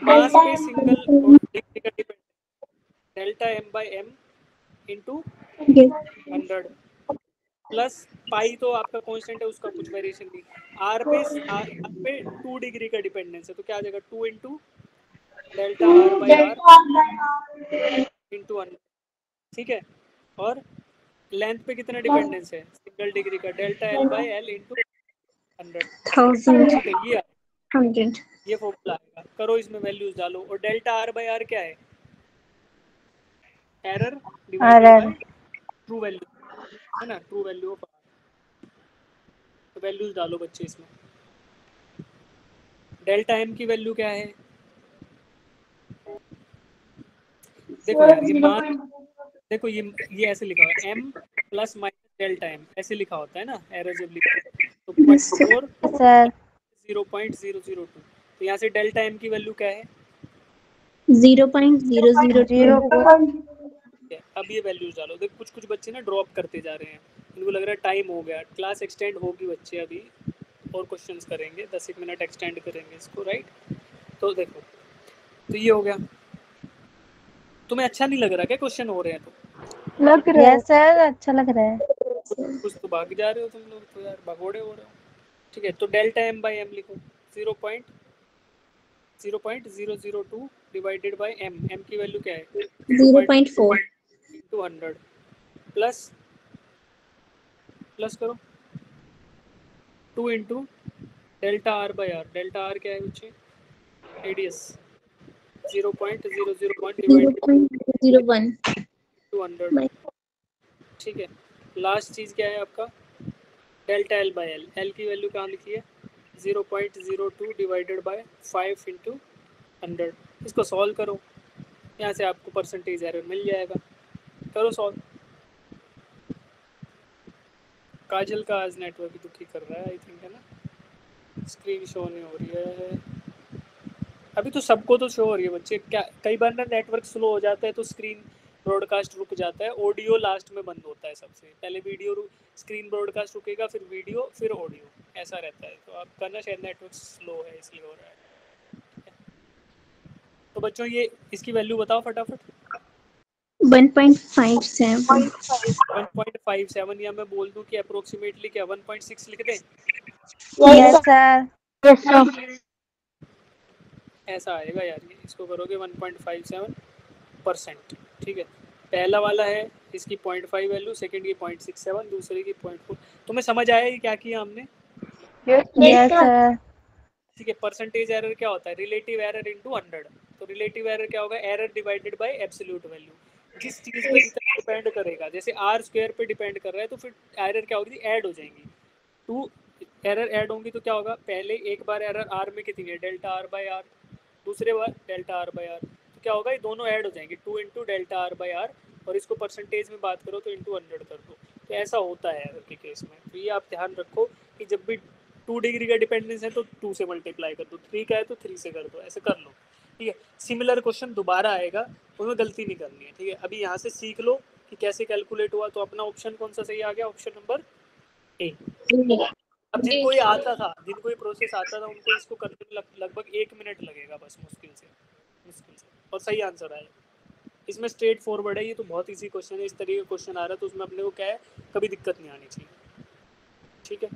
मास पे सिंगल डिग्री का dependence, delta M by M into 100 plus pi, तो आपका कांस्टेंट है उसका कुछ वेरिएशन नहीं। आर पे 2 डिग्री का डिपेंडेंस है, तो क्या आ जाएगा? 2 into delta R by R into 100। ठीक है, और लेंथ पे कितना डिपेंडेंस है? सिंगल डिग्री का, delta L by L into 100। 1000. ठीक है, 100. ये फॉर्मूला आएगा। करो इसमें वैल्यूज डालो, और डेल्टा आर बाय आर क्या है? Error divided by true value, है ना? True value of R. तो वैल्यूज डालो बच्चे इसमें। डेल्टा एम की वैल्यू क्या है? देखो यार ये मान, देखो ये ऐसे लिखा हुआ है m plus minus delta M, ऐसे लिखा होता है ना एरर जब लिखा तो 0.4 सर 0.002। तो यहाँ से डेल्टा एम की वैल्यू क्या है? 0.002. अब ये वैल्यूज डालो। देख कुछ बच्चे ना ड्रॉप करते जा रहे हैं, इनको लग रहा है टाइम हो गया, क्लास एक्सटेंड होगी बच्चे, अभी और क्वेश्चंस करेंगे, 10 मिनट एक्सटेंड करेंगे इसको, राइट? तो देखो, तो ये हो गया। तुम्हें अच्छा नहीं लग रहा क्या क्वेश्चन हो रहे हैं? तो लग रहा है सर, अच्छा लग रहा है। कुछ तो भाग जा रहे हो तुम लोग तो यार, भगोड़े हो रहे हो। ठीक है, तो डेल्टा एम बाई एम लिखो, 0.002 डिवाइडेड बाई एम। एम की वैल्यू क्या है? 0.4. इंटू 100 प्लस करो 2 into delta R by R. Delta R क्या है बच्चे? रेडियस। 0.001 डिवाइडेड 0.01. 200। ठीक है, लास्ट चीज क्या है आपका? Delta L by L, L की वैल्यू कहाँ लिखी है 0.02 डिवाइडेड बाय 5 इंटू 100। इसको सॉल्व करो, यहाँ से आपको परसेंटेज एरर मिल जाएगा। करो सॉल्व। काजल का आज नेटवर्क दुखी कर रहा है आई थिंक, है ना, स्क्रीन शो नहीं हो रही है अभी। तो सबको तो शो हो रही है बच्चे, क्या कई बार ना नेटवर्क स्लो हो जाता है तो स्क्रीन ब्रॉडकास्ट रुक जाता है, ऑडियो लास्ट में बंद होता है, सबसे पहले वीडियो स्क्रीन ब्रॉडकास्ट रुकेगा, फिर वीडियो, फिर ऑडियो, ऐसा रहता है। तो आपका ना शायद नेटवर्क स्लो है इसलिए हो रहा है। तो बच्चों ये इसकी वैल्यू बताओ फटाफट। 1.57 1.57 या मैं बोल दूं कि अप्रोक्सीमेटली क्या 1.6 लिख दें? Yes sir. Yes sir. ऐसा आएगा यार, ये इसको करोगे 1.57%, ठीक है। पहला वाला है इसकी 0.5 वैल्यू, सेकंड की 0.67, दूसरे की 0.4। तुम्हें समझ आया ये क्या किया हमने? Yes sir. ठीक है। परसेंटेज एरर क्या होता है? Relative error into 100। तो रिलेटिव एरर क्या होगा? Error divided bye absolute value. जिस चीज़ पे जितना डिपेंड करेगा, जैसे आर स्क्वायर पे डिपेंड कर रहा है तो फिर एरर क्या होगी? ऐड हो जाएंगी। 2 एरर ऐड होंगी तो क्या होगा? पहले एक बार एरर आर में कितनी है? डेल्टा आर बाई आर, दूसरे बार डेल्टा आर बाई आर, तो क्या होगा? ये दोनों ऐड हो जाएंगे, 2 into delta R by R, और इसको परसेंटेज में बात करो तो इंटू 100 कर दो। तो ऐसा होता है एरर के केस में। तो ये आप ध्यान रखो कि जब भी 2 डिग्री का डिपेंडेंस है तो 2 से मल्टीप्लाई कर दो, 3 का है तो 3 से कर दो, ऐसे कर लो, ठीक है। सिमिलर क्वेश्चन दोबारा आएगा, उसमें गलती नहीं करनी है, ठीक है। अभी यहाँ से सीख लो कि कैसे कैलकुलेट हुआ। तो अपना ऑप्शन कौन सा सही आ गया? Option number A. अब जिनको ये आता था, जिनको ये प्रोसेस आता था, उनको इसको करने में लगभग 1 मिनट लगेगा बस, मुश्किल से, और सही आंसर आए। इसमें स्ट्रेट फॉरवर्ड है, ये तो बहुत इजी क्वेश्चन है। इस तरीके का क्वेश्चन आ रहा है तो उसमें अपने को क्या है, कभी दिक्कत नहीं आनी चाहिए, ठीक है।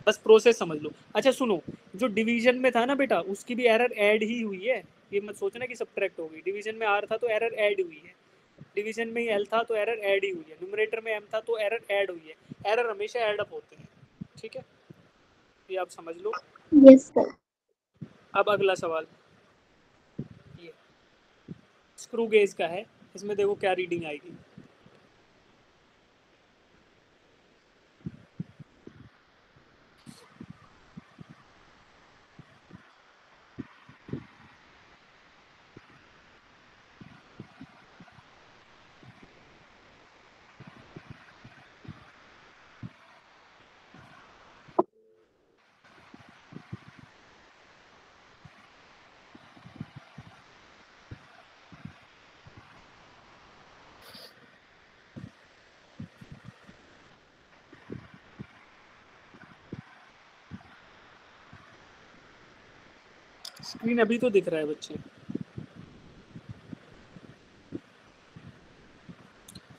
बस प्रोसेस समझ लो। अच्छा सुनो, जो डिवीजन में था ना बेटा, उसकी भी एरर ऐड ही हुई है, ये मत सोचना कि सब्ट्रैक्ट होगी। डिवीजन में आर था तो एरर ऐड हुई है, डिवीजन में एल था तो एरर ऐड ही हुई है, न्यूमरेटर में एम था तो एरर ऐड हुई है। एरर हमेशा ऐड अप होते हैं, ठीक है, ये आप समझ लो। Yes sir. अब अगला सवाल ये स्क्रू गेज का है, इसमें देखो क्या रीडिंग आएगी। स्क्रीन अभी तो दिख रहा है बच्चे।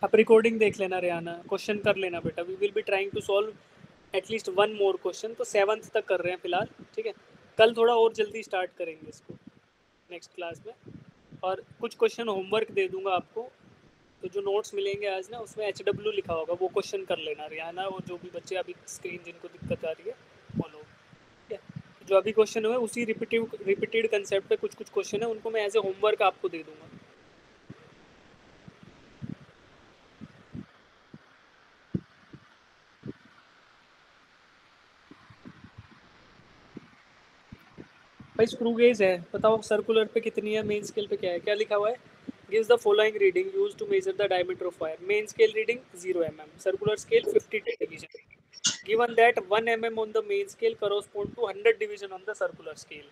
आप रिकॉर्डिंग देख लेना रियाना, क्वेश्चन कर लेना बेटा। We will be trying to solve at least 1 more question. तो 7th तक कर रहे हैं फिलहाल, ठीक है। कल थोड़ा और जल्दी स्टार्ट करेंगे इसको नेक्स्ट क्लास में, और कुछ क्वेश्चन होमवर्क दे दूंगा आपको। तो जो नोट्स मिलेंगे आज ना, उसमें HW लिखा होगा, वो क्वेश्चन कर लेना रियाना, और जो भी बच्चे अभी स्क्रीन जिनको दिक्कत आ रही है वो लोग, ठीक है। जो अभी क्वेश्चन हुए उसी रिपीटेड कंसेप्ट पे कुछ क्वेश्चन है, उनको मैं एज ए होमवर्क आपको दे दूंगा। भाई स्क्रू गेज है, बताओ सर्कुलर पे कितनी है, मेन स्केल पे क्या है, क्या लिखा हुआ है? Gives the following reading used to measure the diameter of wire. Main scale reading 0 mm, circular scale 50 division. Given that 1 mm on the main scale correspond to 100 division on the circular scale.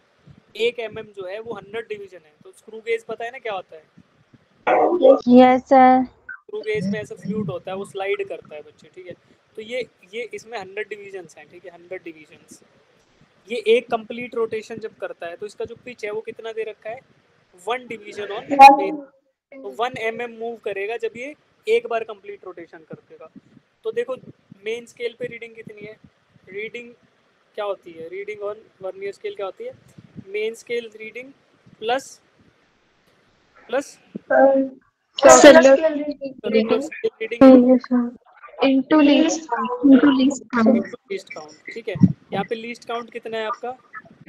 1 mm जो है वो 100 division है। तो screw gauge पता है ना क्या होता है? Yes sir. स्क्रू गेज में ऐसा फ्लूट होता है, वो स्लाइड करता है बच्चे, ठीक है। तो ये इसमें 100 डिवीजन्स हैं, ठीक है, 100 डिवीजन्स। ये एक कंप्लीट रोटेशन जब करता है तो इसका जो पिच है वो कितना दे रखा है? 1 डिवीजन ऑन मेन। तो 1 mm मूव करेगा जब ये एक बार कंप्लीट रोटेशन कर देगा। तो देखो मेन स्केल पे रीडिंग कितनी है? रीडिंग क्या होती है? रीडिंग ऑन वर्नियर स्केल क्या होती है? Main scale reading plus circular reading into least count. Least count, ठीक है। यहाँ पे लीस्ट काउंट कितना है आपका?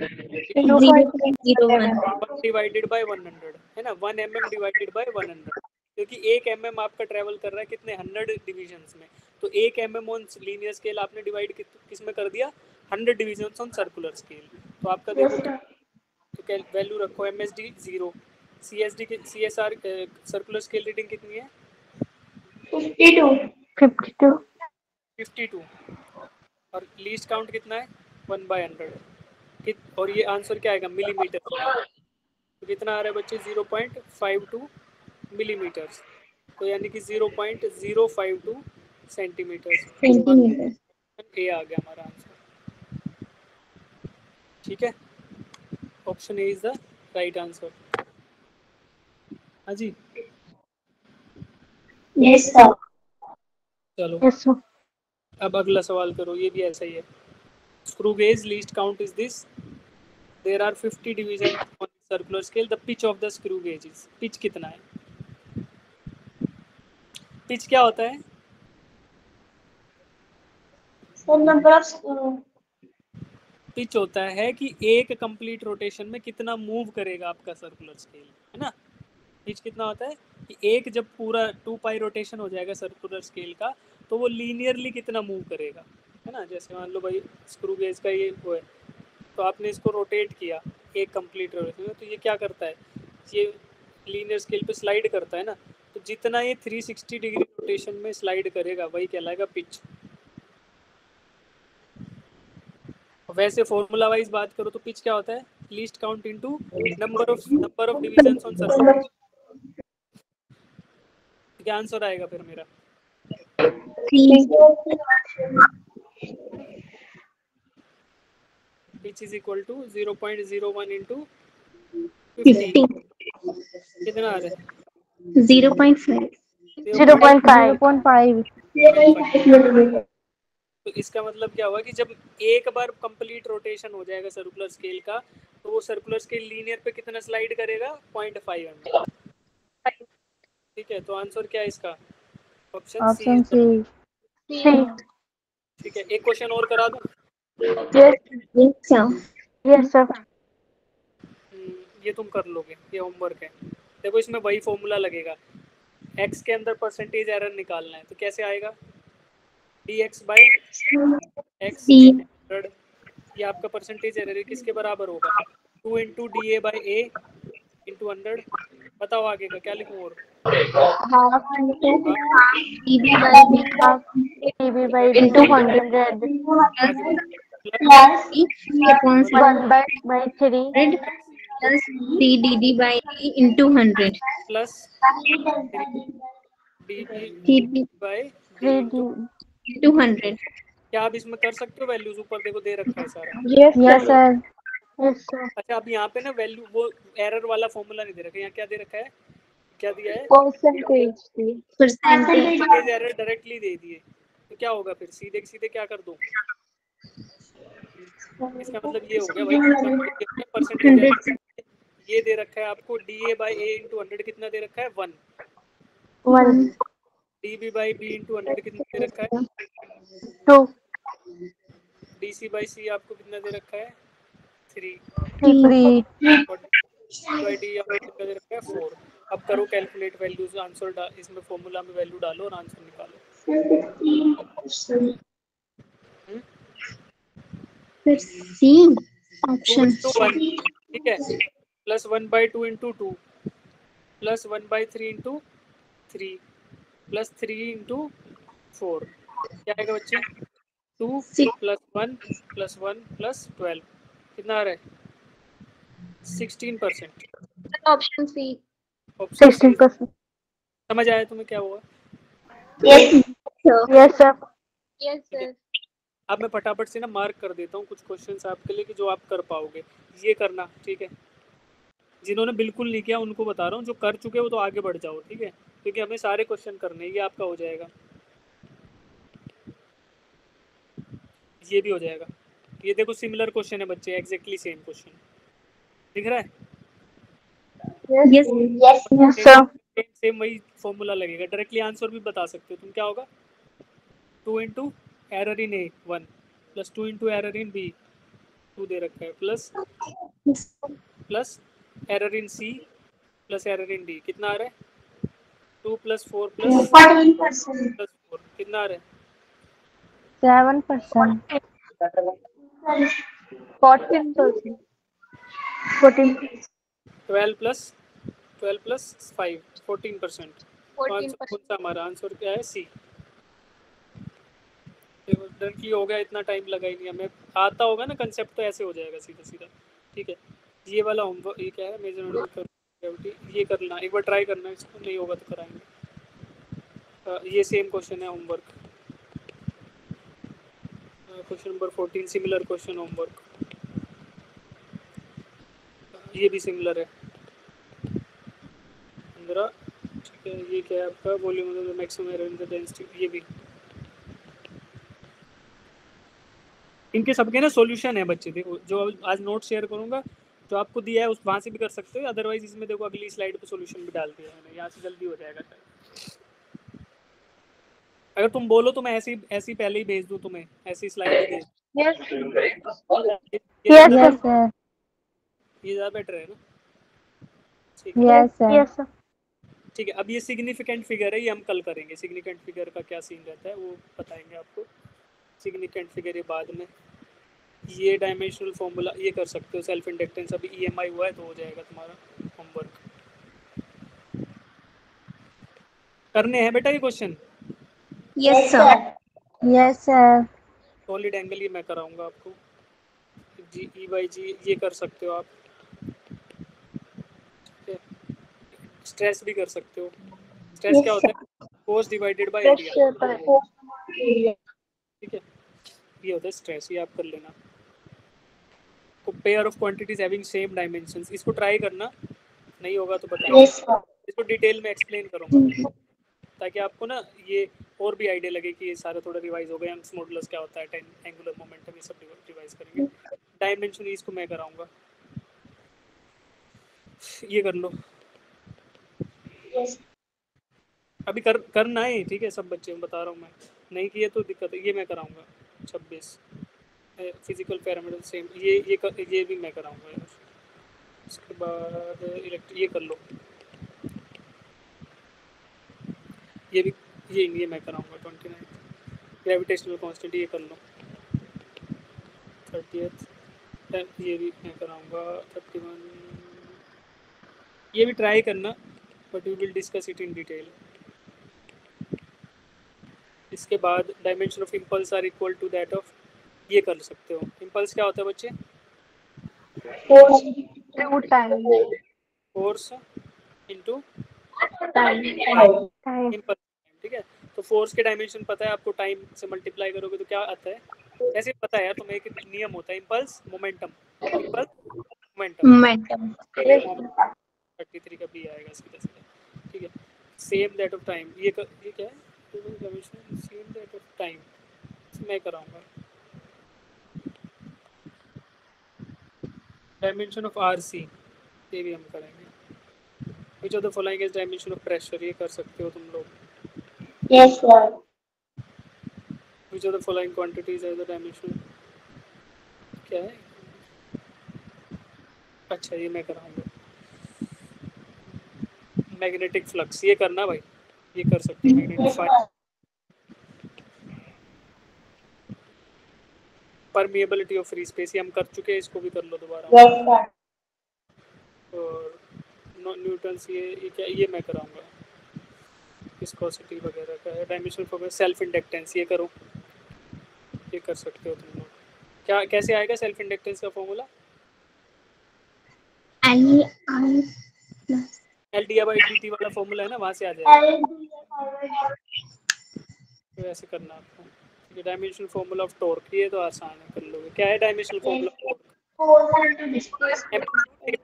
0.01 डिवाइडेड बाय 100 है ना, 1 mm डिवाइडेड बाय 100, क्योंकि 1 mm आपका ट्रेवल कर रहा है कितने? 100 डिवीजन्स में। तो 1 mm ऑन लीनियर स्केल आपने डिवाइड किस में कर दिया, 100 डिविजन ऑन सर्कुलर स्केल। तो आपका देखो तो वैल्यू रखो MSD 0, CSD की CSR सर्कुलर स्केल रीडिंग कितनी है 52 52 और लीस्ट काउंट कितना है 1/100 और ये आंसर क्या आएगा मिलीमीटर। तो कितना आ रहा है बच्चे 0.52 मिलीमीटर, तो यानी कि 0.052 सेंटीमीटर ए आ गया हमारा आंसर। ठीक है, option A is the right answer. हाँ जी यस सर। चलो यस सर अब अगला सवाल करो, ये भी ऐसा ही है। Screw gauge least count is this, there are 50 division on circular scale, the pitch of the screw gauge is, pitch कितना है, पिच क्या होता है सर नंबर ऑफ पिच होता है कि एक कंप्लीट रोटेशन में कितना मूव करेगा आपका सर्कुलर स्केल, है ना। पिच कितना होता है कि एक जब पूरा 2 पाई रोटेशन हो जाएगा सर्कुलर स्केल का तो वो लीनियरली कितना मूव करेगा, है ना। जैसे मान लो भाई स्क्रू गेज का ये वो है, तो आपने इसको रोटेट किया एक कंप्लीट रोटेशन में, तो ये क्या करता है, ये लीनियर स्केल पे स्लाइड करता है ना, तो जितना ये 360 डिग्री रोटेशन में स्लाइड करेगा वही कहलाएगा पिच। वैसे फॉर्मूला वाइज बात करो तो पिच क्या होता है, least count into number of divisions on circular. क्या आंसर आएगा फिर मेरा, pitch is equal to 0.01 into 50 कितना आ रहा है 0.5 0.5 तो इसका मतलब क्या हुआ कि जब एक बार कंप्लीट रोटेशन हो जाएगा सर्कुलर स्केल का तो वो सर्कुलर स्केल लीनियर पे कितना स्लाइड करेगा 0.5 mm। ठीक है, तो आंसर क्या है इसका, ऑप्शन सी। ऑप्शन सी। ठीक है, एक क्वेश्चन और करा दूं। Yes sir. ये तुम कर लोगे, ये होमवर्क है। देखो इसमें वही फॉर्मूला लगेगा, x के अंदर परसेंटेज एरर निकालना है, तो कैसे आएगा dx बाई x ये आपका परसेंटेज एरर किसके बराबर होगा 2 into D A by A into 100। बताओ आगे का क्या लिखूँ और TB by 200 plus 1/3 plus CDD by D into 100. Plus D TB by 3D। into 100. क्या आप इसमें कर सकते हो वैल्यूज, ऊपर देखो दे रखा है सारा। Yes sir. अच्छा अब यहाँ पे ना वैल्यू वो एरर वाला फॉर्मूला नहीं दे रखा है, यहाँ क्या दे रखा है, क्या दिया है Percentage. एरर डायरेक्टली दे दिए, तो क्या होगा फिर सीधे सीधे क्या कर दो, इसका मतलब ये हो गया भाई परसेंटेज ये दे रखा है आपको D A by A into 100 कितना दे रखा है 1, D B by B into 100 कितना दे रखा है 2 डी सी बाई सी आपको कितना दे रखा है 3 3 और बाई डी आपको कितना दे रखा है 4। अब करो कैलकुलेट वैल्यूज, आंसर इसमें फॉर्मूला में वैल्यू डालो और आंसर निकालो। C option. 2 into 1 ठीक है, plus 1/2 into 2 plus 1/3 into 3 plus 3 into 4 क्या आएगा बच्चे 2 प्लस 1 प्लस 1 प्लस 12 कितना आ रहा है 16%। Option C. Option C 16%। समझ आया तुम्हें क्या हुआ। Yes sir. Yes, sir. अब मैं फटाफट से ना मार्क कर देता हूँ कुछ क्वेश्चंस आपके लिए कि जो आप कर पाओगे, ये करना ठीक है। जिन्होंने बिल्कुल नहीं किया उनको बता रहा हूँ, जो कर चुके हो तो आगे बढ़ जाओ ठीक है, क्योंकि हमें सारे क्वेश्चन करने हैं। ये आपका हो जाएगा, ये भी हो जाएगा। ये देखो सिमिलर क्वेश्चन है बच्चे, एग्जैक्टली सेम क्वेश्चन दिख रहा है। Yes. सेम वही फॉर्मूला लगेगा, डायरेक्टली आंसर भी बता सकते हो तुम। क्या होगा 2 into error in A 1 plus 2 into error in B 2 दे रखा है plus error in C plus error in D कितना आ रहा है 2 प्लस 4 प्लस 4 कितना आ रहा है 7%. 14%. 14. 12 प्लस 5 14%. तो आंसर 14%. कौन सा हमारा आंसर क्या है? सी। डायरेक्टली हो गया, इतना टाइम लगा ही नहीं हमें। आता होगा ना कंसेप्ट तो ऐसे हो जाएगा सीधा सीधा। ठीक है, ये वाला होमवर्क ये क्या है? मेजरमेंट ग्रेविटी ये करना, एक बार ट्राई करना, इसको नहीं होगा तो कराएंगे। ये सेम क्वेश्चन है homework, question number 14 similar question homework, ये भी सिमिलर है 15। ठीक है, ये क्या है आपका? Volume maximum error in the density, ये भी इनके सबके ना सॉल्यूशन है बच्चे। देखो जो आज नोट शेयर करूंगा जो आपको दिया है उस वहाँ से भी कर सकते हो, अदरवाइज इसमें देखो अगली स्लाइड पे सॉल्यूशन भी डाल दिया मैंने, यहाँ से जल्दी हो जाएगा शायद। अगर तुम बोलो तो मैं ऐसी पहले ही भेज दूँ तुम्हें, ऐसी स्लाइड ही भेज। Yes. Yes, sir. ये ज़्यादा बेटर है ना? ठीक है, Yes, sir. Yes, sir. ठीक है। अब ये सिग्निफिकेंट फिगर है, ये हम कल करेंगे। सिग्निफिकेंट फिगर का क्या सीन रहता है वो बताएंगे आपको। सिग्निफिकेंट फिगर ये बाद में। ये डायमेंशनल फॉर्मूला ये कर सकते हो, सेल्फ इंडक्टेंस अभी EMI हुआ है तो हो जाएगा तुम्हारा होमवर्क। करने हैं बेटा ये question? Yes, sir. Yes, sir. Solid angle ये मैं कराऊंगा आपको। G/G ये कर सकते हो आप। स्ट्रेस भी कर सकते हो। स्ट्रेस क्या होता है? Force divided by area. ठीक है, ये होता है स्ट्रेस, ये आप कर लेना। Pair of quantities having same dimensions, इसको ट्राई करना, नहीं होगा तो बताना। इसको डिटेल में एक्सप्लेन करूंगा मैं, ताकि आपको ना ये और भी आइडिया लगे कि ये सारा थोड़ा रिवाइज हो गया। यंग्स मॉडुलस क्या होता है, एंगुलर मोमेंटम, ये सब रिवाइज करेंगे। डायमेंशन इसको मैं कराऊंगा, ये कर लो। अभी करना है, ठीक है सब बच्चे, बता रहा हूँ मैं, नहीं किए तो दिक्कत है। ये मैं कराऊंगा 26 फिजिकल पैरामीटर सेम, ये भी मैं कराऊंगा यार। उसके बाद ये कर लो, ये मैं कराऊंगा 29 ग्रेविटेशनल कांस्टेंट, ये कर लो 30th। ये भी मैं कराऊंगा 31। ये भी ट्राई करना, but we will discuss it in detail. इसके बाद dimension of impulse are equal to that of, ये कर सकते हो। इम्पल्स क्या होता है बच्चे? Force into Time. इम्पल्स। ठीक है, तो फोर्स के डायमेंशन पता है आपको, टाइम से मल्टीप्लाई करोगे तो क्या आता है? कैसे पता है यार तुम्हें? एक नियम होता है, impulse momentum, impulse momentum. Momentum. 33 का भी आएगा सीधा सीधा। ठीक है, सेम दैट ऑफ टाइम, ये क्या है? सेम दैट ऑफ टाइम मैं कराऊंगा। डायमेंशन ऑफ RC ये भी हम करेंगे। Which of the following is dimension of pressure, ये कर सकते हो तुम लोग। Yes, sir. Which of the following quantities है द डायमेंशन, क्या है? अच्छा ये मैं कराऊंगा। मैग्नेटिक फ्लक्स ये करना भाई, ये कर सकते हैं। Magnetic permeability of free space ये हम कर चुके हैं, इसको भी कर लो दोबारा। Yes, sir. और न्यूटन्स ये क्या, ये मैं कराऊंगा। विस्कोसिटी वगैरह का है। डायमेंशन फॉर सेल्फ इंडक्टेंस ये करो, ये कर सकते हो तुम लोग। क्या कैसे आएगा सेल्फ इंडक्टेंस का फॉर्मूला? LdI/dt वाला फॉर्मूला है ना, वहाँ से आ जाएगा। तो ऐसे करना आपको। ठीक है, डायमेंशनल फॉर्मूला ऑफ टॉर्क ये तो आसान है, कर लोगे। क्या है dimensional formula of torque?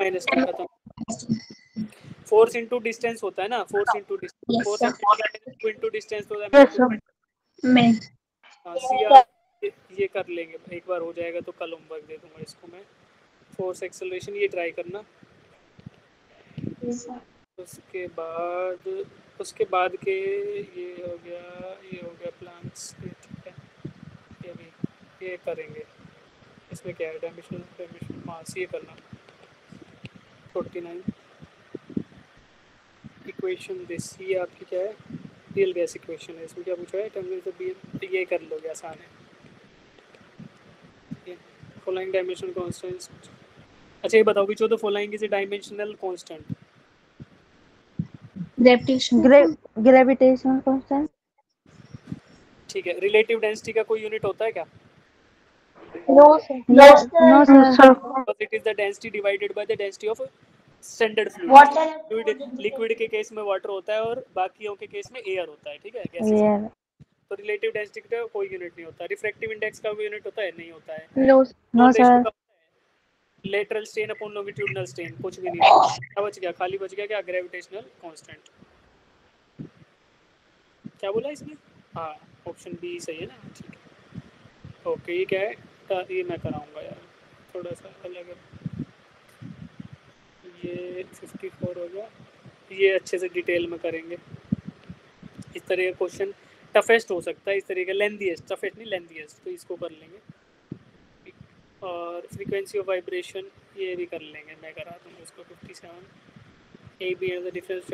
Minus T खत्म। फोर्स इनटू डिस्टेंस होता है ना, force into distance, force into distance तो CR ये कर लेंगे एक बार, हो जाएगा तो कल होमवर्क दे दूंगा इसको मैं। फोर्स एक्सेलरेशन ये ट्राई करना। उसके बाद के ये हो गया प्लांट्स। ठीक है, ये भी ये करेंगे। इसमें क्या है? डायमेंशन मास ये करना 49 इक्वेशन दिस, ये आपकी क्या है? रियल गैस इक्वेशन है। इसमें क्या पूछा है? टेम्परेचर भी ये कर लोगे, आसान है। Following dimensional constants. अच्छा ये बताओ which of the following is a dimensional constant? Gravitational constant. ठीक है, रिलेटिव डेंसिटी का कोई यूनिट होता है क्या? No, sir. Yes. No, sir. Because it is the density divided by the density of standard fluid. Water fluid liquid के case में water होता है और बाकियों के केस में एयर होता है, ठीक है, गैसेस। Yeah. तो रिलेटिव डेंसिटी का कोई यूनिट नहीं होता। रिफ्रैक्टिव इंडेक्स का कोई यूनिट होता है? नहीं होता है। No, No, sir. Lateral strain upon longitudinal strain कुछ भी नहीं होता। क्या बच गया? खाली बच गया क्या? Gravitational constant. क्या बोला इसमें? हाँ, ऑप्शन बी सही है ना? ठीक है, ओके। ये क्या है? ये मैं कराऊंगा यार, थोड़ा सा अलग है। ये 54 हो गया, ये अच्छे से डिटेल में करेंगे। इस तरह का क्वेश्चन टफेस्ट हो सकता है, इस तरह का लेंथीएस्ट, टफेस्ट नहीं लेंथीएस्ट, तो इसको कर लेंगे। और फ्रीक्वेंसी ऑफ वाइब्रेशन ये भी कर लेंगे, मैं करा दूँगा इसको 57। A B and the difference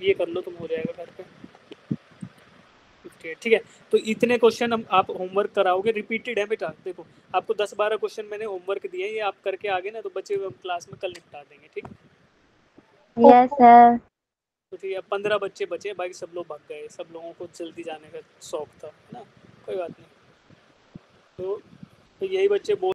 ये कर लो, तुम हो जाएगा घर पे 58। ठीक है, तो इतने क्वेश्चन हम आप होमवर्क कराओगे, रिपीटेड है बेटा। देखो आपको 10-12 क्वेश्चन मैंने होमवर्क दिए, ये आप करके आगे ना, तो बच्चे हम क्लास में कल निपटा देंगे, ठीक। Yes, sir. तो ठीक है, 15 बच्चे बचे, बाकी सब लोग भाग गए, सब लोगों को जल्दी जाने का शौक था, है ना, कोई बात नहीं। तो यही बच्चे बोल